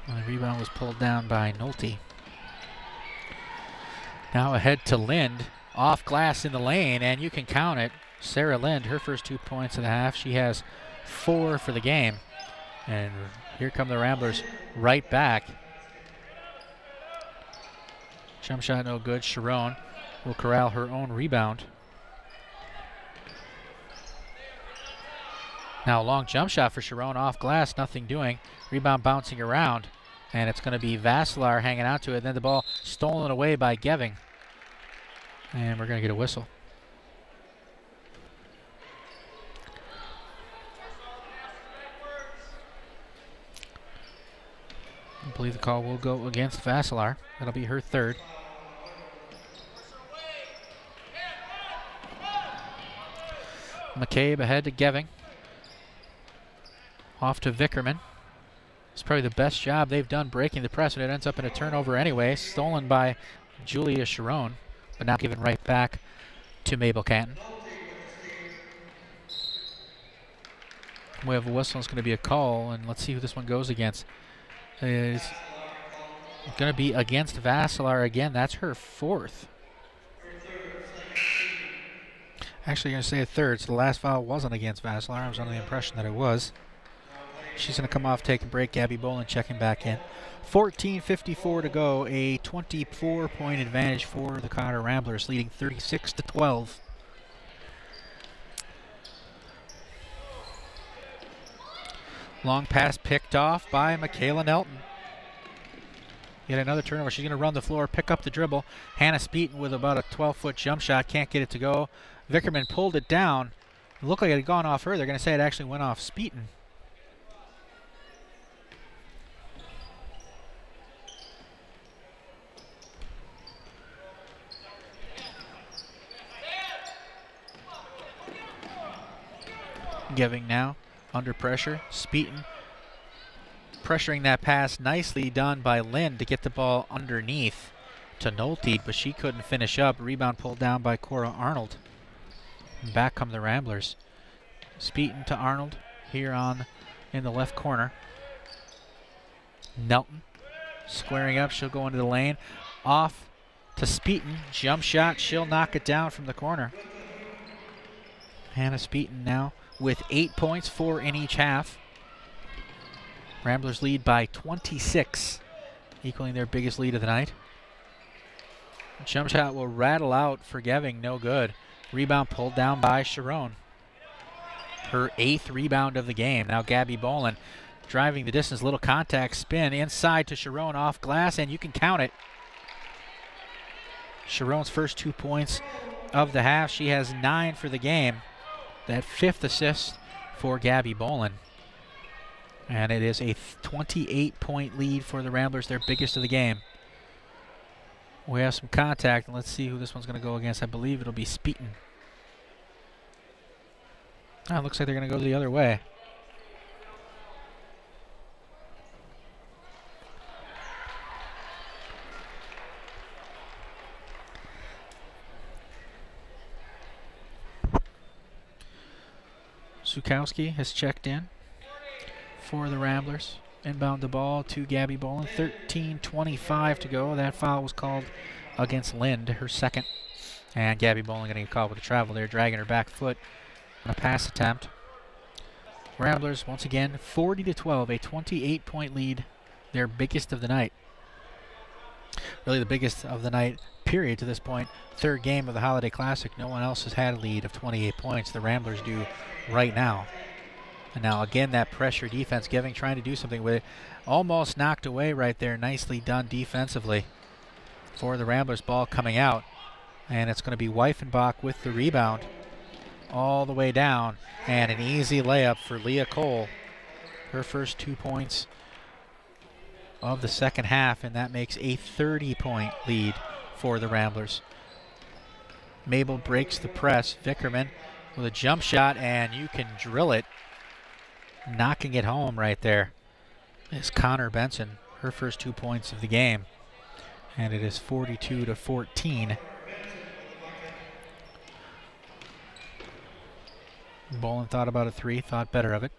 And the rebound was pulled down by Nolte. Now ahead to Lind. Off glass in the lane, and you can count it. Sarah Lind, her first 2 points of the half. She has 4 for the game. And here come the Ramblers right back. Jump shot no good. Sharon will corral her own rebound. Now a long jump shot for Sharon off glass, nothing doing. Rebound bouncing around, and it's going to be Vasilar hanging out to it. Then the ball stolen away by Geving. And we're going to get a whistle. I believe the call will go against Vasilar. That'll be her third. McCabe ahead to Geving. Off to Vickerman. It's probably the best job they've done breaking the press, and it ends up in a turnover anyway. Stolen by Julia Sharon, but now given right back to Mabel-Canton. We have a whistle. It's going to be a call, and let's see who this one goes against. It's going to be against Vasilar again. That's her fourth. Actually, I'm going to say a third, so the last foul wasn't against Vasilar. I was under the impression that it was. She's going to come off, take a break. Gabby Boland checking back in. 14:54 to go. A 24-point advantage for the Cotter Ramblers, leading 36-12. Long pass picked off by Michaela Nelton. Yet another turnover. She's going to run the floor, pick up the dribble. Hannah Speeton with about a 12-foot jump shot. Can't get it to go. Vickerman pulled it down. It looked like it had gone off her. They're going to say it actually went off Speeton. Geving now under pressure. Speeton pressuring that pass. Nicely done by Lynn to get the ball underneath to Nolte, but she couldn't finish up. Rebound pulled down by Cora Arnold. And back come the Ramblers. Speeton to Arnold here in the left corner. Nelton squaring up. She'll go into the lane. Off to Speeton. Jump shot. She'll knock it down from the corner. Hannah Speeton now with 8 points, 4 in each half. Ramblers lead by 26, equaling their biggest lead of the night. Jump shot will rattle out for Geving, no good. Rebound pulled down by Sharon. Her 8th rebound of the game. Now Gabby Boland driving the distance, little contact spin inside to Sharon off glass, and you can count it. Sharon's first 2 points of the half. She has 9 for the game. That 5th assist for Gabby Boland. And it is a 28-point lead for the Ramblers, their biggest of the game. We have some contact, and let's see who this one's going to go against. I believe it'll be Speeton. Oh, it looks like they're going to go the other way. Sukowski has checked in for the Ramblers. Inbound the ball to Gabby Boland. 13:25 to go. That foul was called against Lind, her second. And Gabby Boland getting a call with a travel there, dragging her back foot on a pass attempt. Ramblers, once again, 40-12, a 28-point lead, their biggest of the night. Really the biggest of the night, period, to this point. Third game of the Holiday Classic. No one else has had a lead of 28 points. The Ramblers do right now. And now again, that pressure defense, Geving trying to do something with it. Almost knocked away right there. Nicely done defensively for the Ramblers. Ball coming out. And it's going to be Weifenbach with the rebound all the way down. And an easy layup for Leah Cole. Her first 2 points of the second half, and that makes a 30-point lead for the Ramblers. Mabel breaks the press. Vickerman with a jump shot, and you can drill it. Knocking it home right there is Connor Benson, her first 2 points of the game. And it is 42-14. Boland thought about a 3, thought better of it.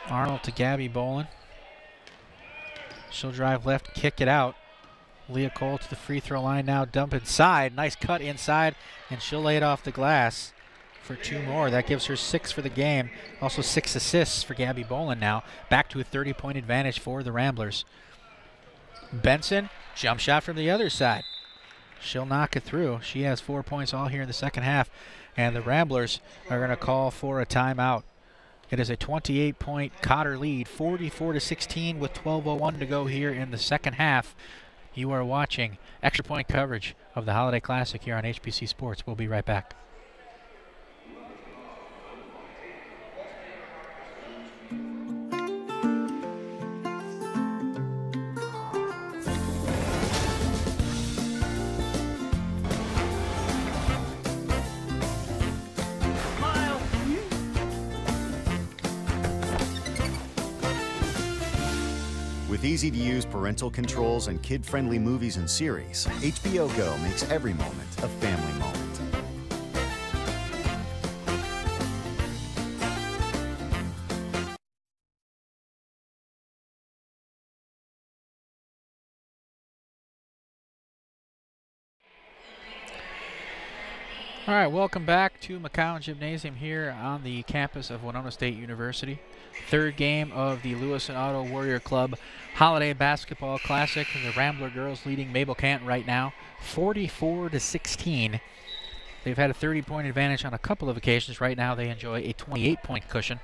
Arnold to Gabby Boland. She'll drive left, kick it out. Leah Cole to the free throw line now, dump inside. Nice cut inside, and she'll lay it off the glass for 2 more. That gives her 6 for the game. Also 6 assists for Gabby Bolin now. Back to a 30-point advantage for the Ramblers. Benson, jump shot from the other side. She'll knock it through. She has 4 points all here in the second half, and the Ramblers are going to call for a timeout. It is a 28-point Cotter lead, 44-16 with 12:01 to go here in the second half. You are watching Extra Point coverage of the Holiday Classic here on HBC Sports. We'll be right back. With easy-to-use parental controls and kid-friendly movies and series, HBO Go makes every moment a family moment. All right, welcome back to McCowan Gymnasium here on the campus of Winona State University. Third game of the Lewis and Otto Warrior Club Holiday Basketball Classic. The Rambler girls leading Mabel-Canton right now, 44-16. They've had a 30-point advantage on a couple of occasions. Right now they enjoy a 28-point cushion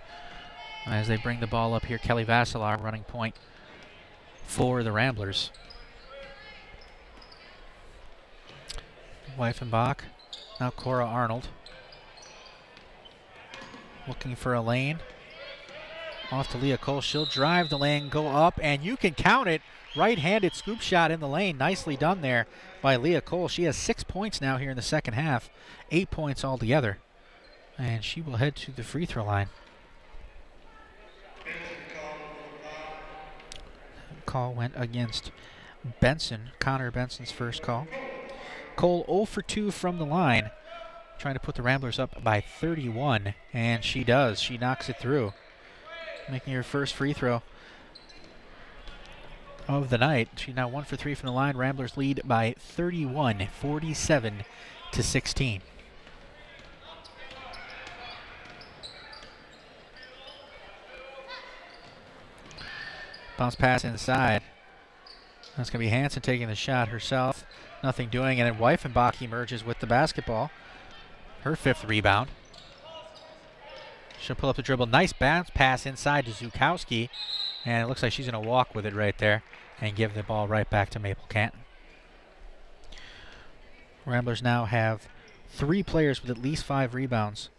as they bring the ball up here. Kelly Vassilar running point for the Ramblers. Weifenbach. Now Cora Arnold looking for a lane. Off to Leah Cole. She'll drive the lane, go up, and you can count it. Right-handed scoop shot in the lane. Nicely done there by Leah Cole. She has 6 points now here in the second half. 8 points altogether. And she will head to the free throw line. Call went against Benson. Connor Benson's first call. Cole 0 for 2 from the line, trying to put the Ramblers up by 31, and she does. She knocks it through, making her first free throw of the night. She's now 1 for 3 from the line. Ramblers lead by 31, 47-16. Bounce pass inside. That's going to be Hansen taking the shot herself. Nothing doing, and then Weifenbach emerges with the basketball. Her 5th rebound. She'll pull up the dribble. Nice bounce pass inside to Zukowski, and it looks like she's going to walk with it right there and give the ball right back to Mabel-Canton. Ramblers now have 3 players with at least 5 rebounds,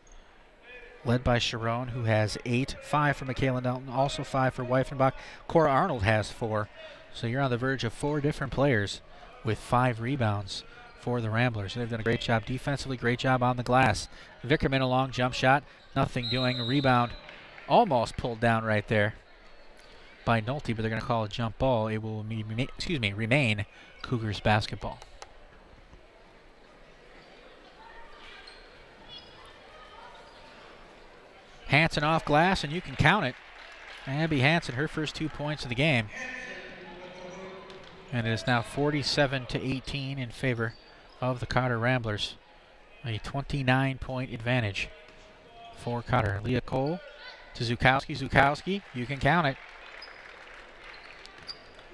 led by Sharon, who has 8, 5 for Michaela Nelton, also 5 for Weifenbach. Cora Arnold has 4, so you're on the verge of 4 different players with 5 rebounds for the Ramblers. They've done a great job defensively, great job on the glass. Vickerman, a long jump shot, nothing doing. A rebound almost pulled down right there by Nolte, but they're going to call a jump ball. It will remain Cougars basketball. Hansen off glass, and you can count it. Abby Hansen, her first 2 points of the game. And it is now 47-18 in favor of the Cotter Ramblers. A 29-point advantage for Cotter. Leah Cole to Zukowski. Zukowski, you can count it.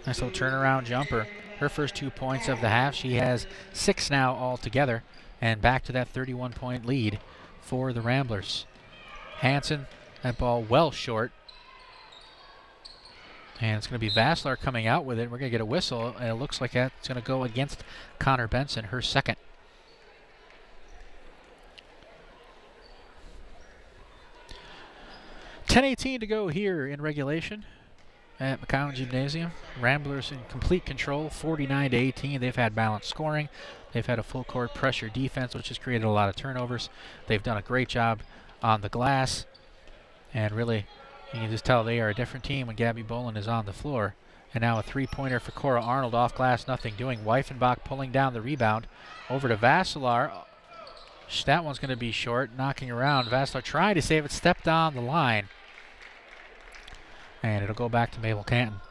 Nice little turnaround jumper. Her first 2 points of the half. She has 6 now altogether. And back to that 31-point lead for the Ramblers. Hansen, that ball well short. And it's going to be Vasslar coming out with it. We're going to get a whistle, and it looks like that's going to go against Connor Benson, her second. .10:18 to go here in regulation at McCowan Gymnasium. Ramblers in complete control, 49-18. They've had balanced scoring. They've had a full court pressure defense, which has created a lot of turnovers. They've done a great job on the glass, and really, you can just tell they are a different team when Gabby Bolin is on the floor. And now a 3-pointer for Cora Arnold off glass, nothing doing. Weifenbach pulling down the rebound over to Vassilar. That one's going to be short, knocking around. Vassilar trying to save it, stepped on the line. And it'll go back to Mabel-Canton.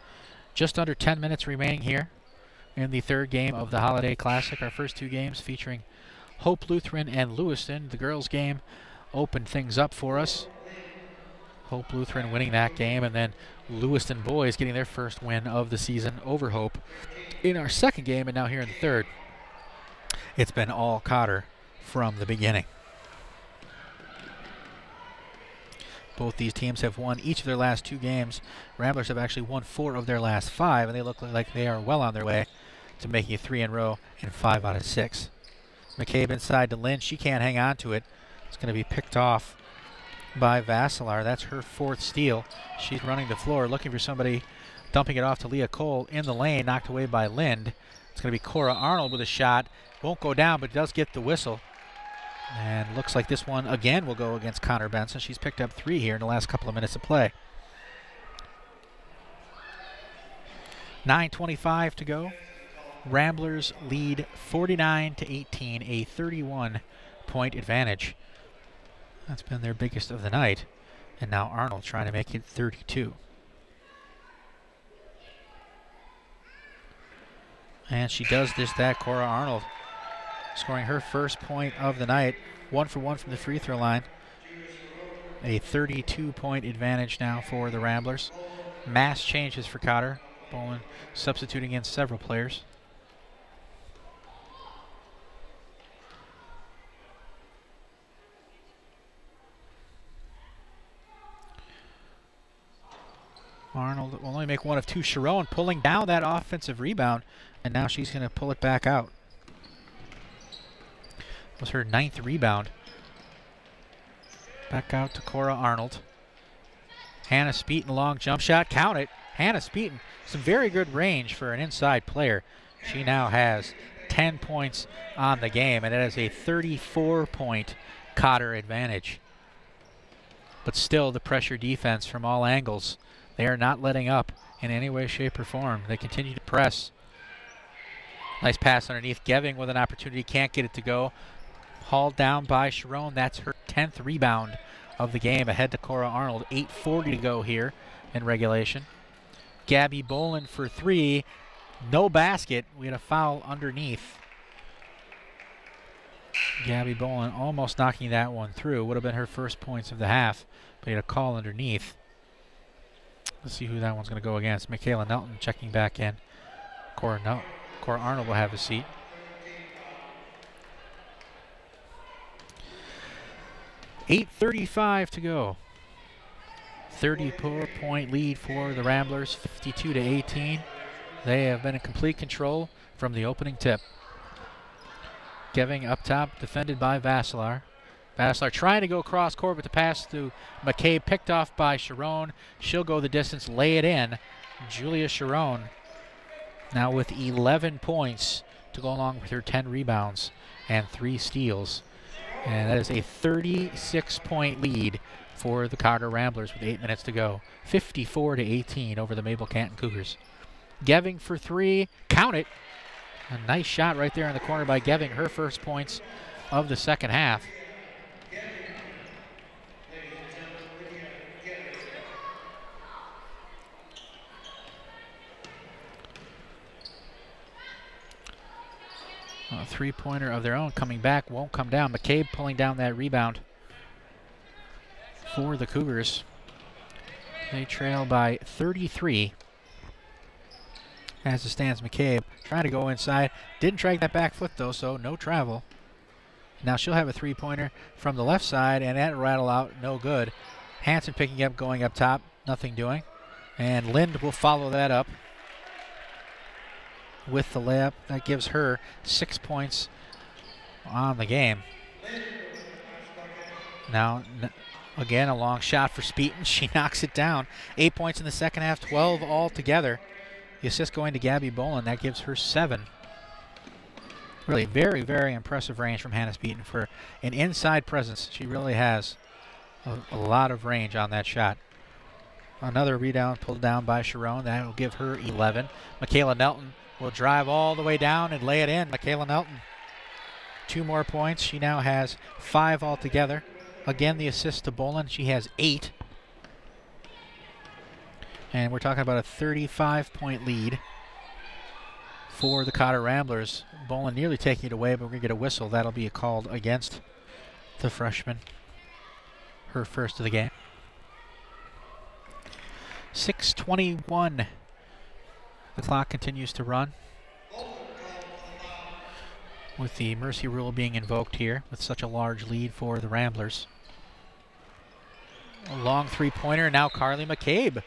Just under 10 minutes remaining here. in the third game of the Holiday Classic. Our first two games featuring Hope Lutheran and Lewiston. The girls' game opened things up for us. Hope Lutheran winning that game, and then Lewiston boys getting their first win of the season over Hope in our second game, and now here in the third. It's been all Cotter from the beginning. Both these teams have won each of their last two games. Ramblers have actually won 4 of their last 5, and they look like they are well on their way to making it 3 in a row and 5 out of 6. McCabe inside to Lynn. She can't hang on to it. It's going to be picked off by Vassilar. That's her 4th steal. She's running the floor looking for somebody, dumping it off to Leah Cole in the lane, knocked away by Lind. It's going to be Cora Arnold with a shot. Won't go down, but does get the whistle. And looks like this one again will go against Connor Benson. She's picked up 3 here in the last couple of minutes of play. 9:25 to go. Ramblers lead 49-18, a 31-point advantage. That's been their biggest of the night. And now Arnold trying to make it 32. And she does just that. Cora Arnold scoring her first point of the night. 1 for 1 from the free throw line. A 32-point advantage now for the Ramblers. Mass changes for Cotter. Bolin substituting in several players. Arnold will only make 1 of 2. Sharon pulling down that offensive rebound, and now she's going to pull it back out. It was her 9th rebound. Back out to Cora Arnold. Hannah Speeton, long jump shot. Count it. Hannah Speeton, some very good range for an inside player. She now has 10 points on the game, and it is a 34-point Cotter advantage. But still, the pressure defense from all angles. They are not letting up in any way, shape, or form. They continue to press. Nice pass underneath. Geving with an opportunity. Can't get it to go. Hauled down by Sharon. That's her 10th rebound of the game. Ahead to Cora Arnold. 8:40 to go here in regulation. Gabby Bolin for 3. No basket. We had a foul underneath. Gabby Bolin almost knocking that one through. Would have been her first points of the half, but he had a call underneath. Let's see who that one's going to go against. Michaela Nelton checking back in. Cora Arnold will have a seat. $8:35 to go. 34-point lead for the Ramblers, 52-18. They have been in complete control from the opening tip. Geving up top, defended by Vassilar. Vassilar trying to go cross court, but the pass to McCabe picked off by Sharon. She'll go the distance, lay it in. Julia Sharon now with 11 points to go along with her 10 rebounds and 3 steals. And that is a 36-point lead for the Cotter Ramblers with 8 minutes to go. 54-18 over the Mabel-Canton Cougars. Geving for 3. Count it. A nice shot right there in the corner by Geving. Her first points of the second half. A 3-pointer of their own coming back, won't come down. McCabe pulling down that rebound for the Cougars. They trail by 33. As it stands, McCabe trying to go inside. Didn't drag that back foot though, so no travel. Now she'll have a 3-pointer from the left side, and that rattle out, no good. Hanson picking up, going up top, nothing doing. And Lind will follow that up with the layup. That gives her 6 points on the game. Now, again, a long shot for Speeton. She knocks it down. 8 points in the second half, 12 altogether. The assist going to Gabby Bolin. That gives her 7. Really very, very impressive range from Hannah Speeton for an inside presence. She really has a lot of range on that shot. Another rebound pulled down by Sharon. That will give her 11. Michaela Nelton will drive all the way down and lay it in. Michaela Nelton, 2 more points. She now has 5 altogether. Again, the assist to Bolin. She has 8. And we're talking about a 35-point lead for the Cotter Ramblers. Bolin nearly taking it away, but we're going to get a whistle. That'll be called against the freshman. Her first of the game. 6:21. The clock continues to run, with the mercy rule being invoked here with such a large lead for the Ramblers. A long three-pointer. Now Carly McCabe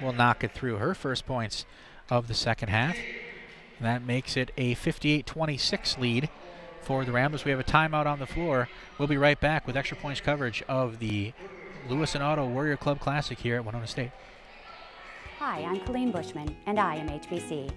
will knock it through. Her first points of the second half. That makes it a 58-26 lead for the Ramblers. We have a timeout on the floor. We'll be right back with extra points coverage of the Lewis and Otto Warrior Club Classic here at Winona State. Hi, I'm Colleen Bushman, and I am HBC.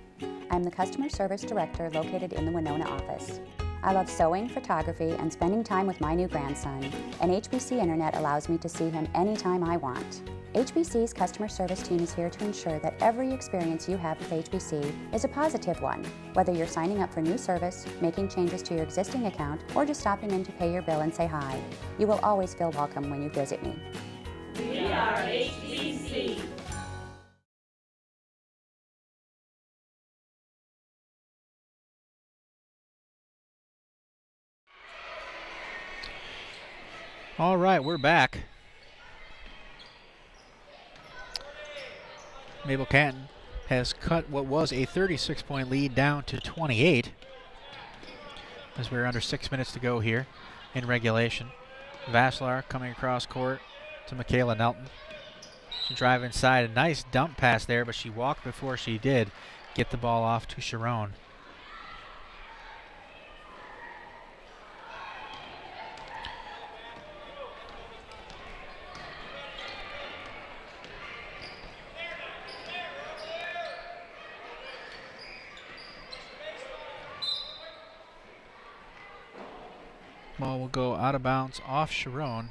I'm the Customer Service Director located in the Winona office. I love sewing, photography, and spending time with my new grandson, and HBC Internet allows me to see him anytime I want. HBC's customer service team is here to ensure that every experience you have with HBC is a positive one, whether you're signing up for new service, making changes to your existing account, or just stopping in to pay your bill and say hi. You will always feel welcome when you visit me. We are HBC. All right, we're back. Mabel-Canton has cut what was a 36-point lead down to 28 as we're under 6 minutes to go here in regulation. Vasslar coming across court to Michaela Nelton. She drive inside. A nice dump pass there, but she walked before she did get the ball off to Sharon. Ball will go out of bounds off Sharon,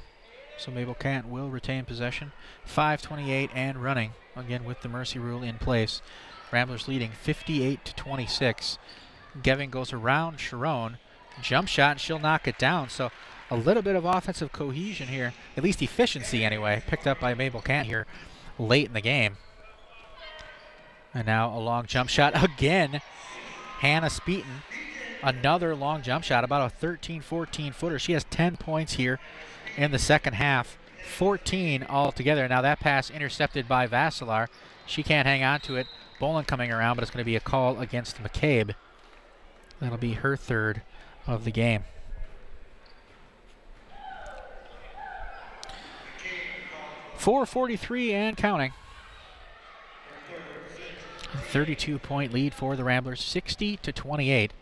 so Mabel-Canton will retain possession. 5:28 and running, again with the mercy rule in place. Ramblers leading 58-26. Geving goes around Sharon, jump shot, and she'll knock it down. So a little bit of offensive cohesion here, at least efficiency anyway, picked up by Mabel-Canton here late in the game. And now a long jump shot again. Hannah Speeton. Another long jump shot, about a 13-14 footer. She has 10 points here in the second half, 14 altogether. Now that pass intercepted by Vasslar. She can't hang on to it. Bolin coming around, but it's going to be a call against McCabe. That'll be her third of the game. .443 and counting. 32-point lead for the Ramblers, 60-28.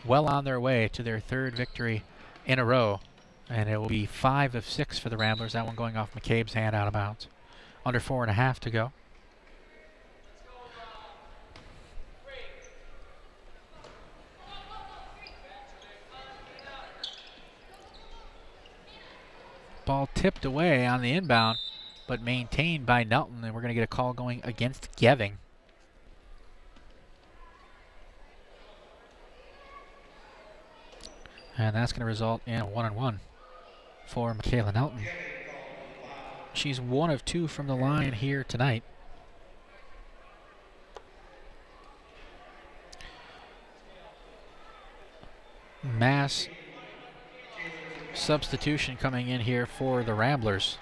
Well on their way to their third victory in a row. And it will be 5 of 6 for the Ramblers. That one going off McCabe's hand out of bounds. Under 4.5 to go. Ball tipped away on the inbound, but maintained by Nelton. And we're going to get a call going against Geving. And that's going to result in a 1-on-1 for Michaela Nelton. She's 1 of 2 from the line here tonight. Mass substitution coming in here for the Ramblers.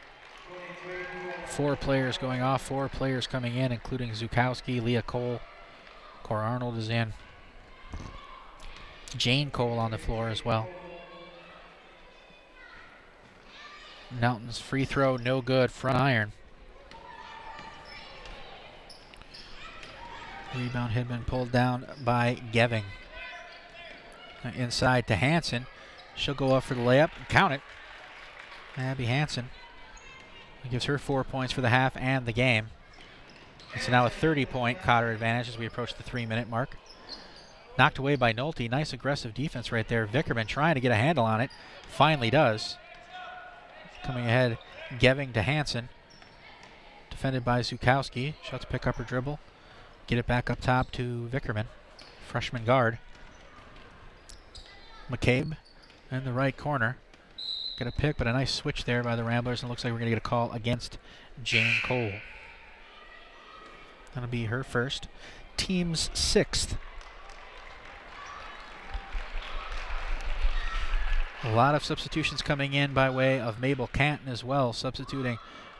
4 players going off, 4 players coming in, including Zukowski, Leah Cole, Cora Arnold is in. Jane Cole on the floor as well. Nelton's free throw, no good, front iron. Rebound had been pulled down by Geving. Inside to Hansen. She'll go up for the layup and count it. Abby Hansen. It gives her 4 points for the half and the game. It's now a 30-point Cotter advantage as we approach the 3-minute mark. Knocked away by Nolte. Nice aggressive defense right there. Vickerman trying to get a handle on it. Finally does. Coming ahead, Geving to Hansen. Defended by Zukowski. She'll have to pick up her dribble. Get it back up top to Vickerman. Freshman guard. McCabe in the right corner. Get a pick, but a nice switch there by the Ramblers. And it looks like we're going to get a call against Jane Cole. That'll be her first. Team's 6th. A lot of substitutions coming in by way of Mabel-Canton as well, substituting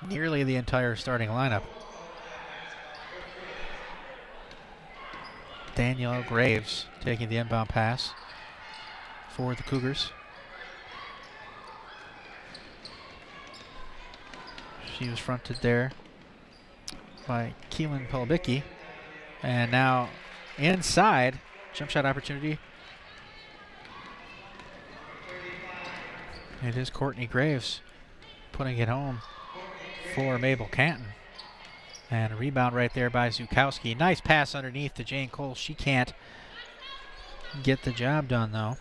nearly the entire starting lineup. Danielle Graves taking the inbound pass for the Cougars. She was fronted there by Keelan Polbicki. And now inside, jump shot opportunity. It is Courtney Graves putting it home for Mabel-Canton. And a rebound right there by Zukowski. Nice pass underneath to Jane Cole. She can't get the job done though.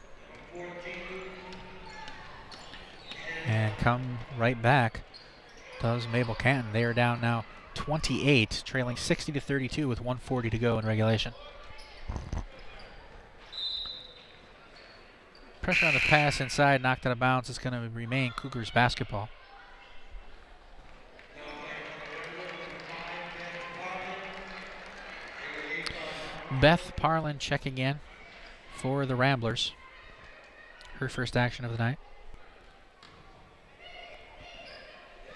And come right back does Mabel-Canton. They are down now 28, trailing 60-32 with 1:40 to go in regulation. Pressure on the pass inside, knocked out of bounds. It's going to remain Cougars basketball. Beth Parlin checking in for the Ramblers. Her first action of the night.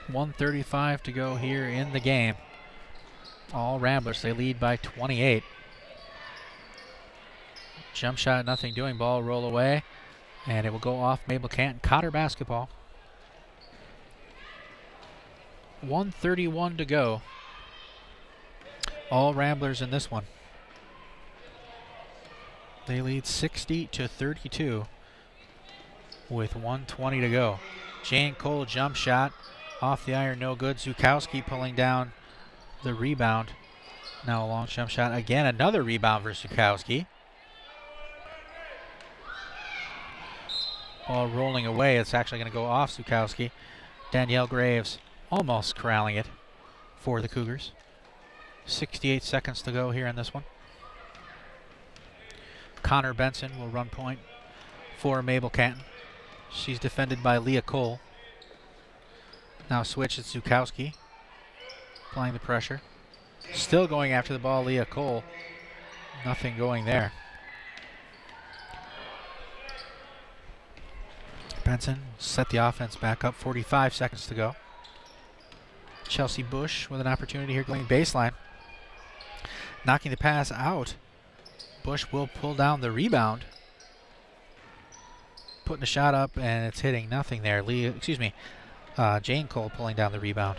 1:35 to go here in the game. All Ramblers, they lead by 28. Jump shot, nothing doing. Ball roll away, and it will go off Mabel-Canton. Cotter basketball. 1:31 to go. All Ramblers in this one. They lead 60-32 with 1:20 to go. Jane Cole jump shot off the iron, no good. Zukowski pulling down the rebound. Now a long jump shot. Again, another rebound for Zukowski. Ball rolling away. It's actually going to go off Zukowski. Danielle Graves almost corralling it for the Cougars. 68 seconds to go here in this one. Connor Benson will run point for Mabel-Canton. She's defended by Leah Cole. Now switch, it's Zukowski applying the pressure. Still going after the ball, Leah Cole. Nothing going there. Benson set the offense back up. 45 seconds to go. Chelsea Bush with an opportunity here going baseline. Knocking the pass out. Bush will pull down the rebound. Putting a shot up, and it's hitting nothing there. Jane Cole pulling down the rebound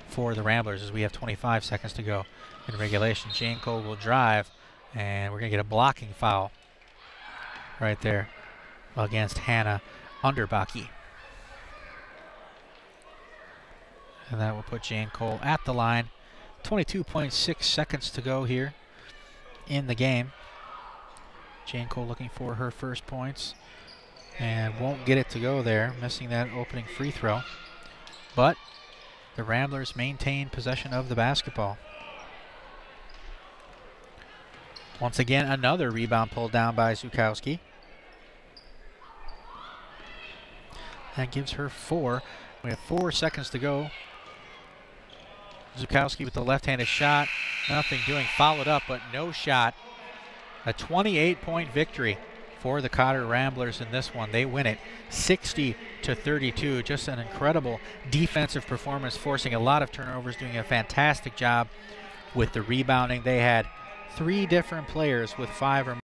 for the Ramblers as we have 25 seconds to go in regulation. Jane Cole will drive, and we're going to get a blocking foul right there against Hannah Underbaki. And that will put Jane Cole at the line. 22.6 seconds to go here in the game. Jane Cole looking for her first points and won't get it to go there, missing that opening free throw. But the Ramblers maintain possession of the basketball. Once again, another rebound pulled down by Zukowski. That gives her 4. We have 4 seconds to go. Zukowski with the left-handed shot. Nothing doing. Followed up, but no shot. A 28-point victory for the Cotter Ramblers in this one. They win it 60-32. Just an incredible defensive performance, forcing a lot of turnovers, doing a fantastic job with the rebounding. They had 3 different players with 5 or more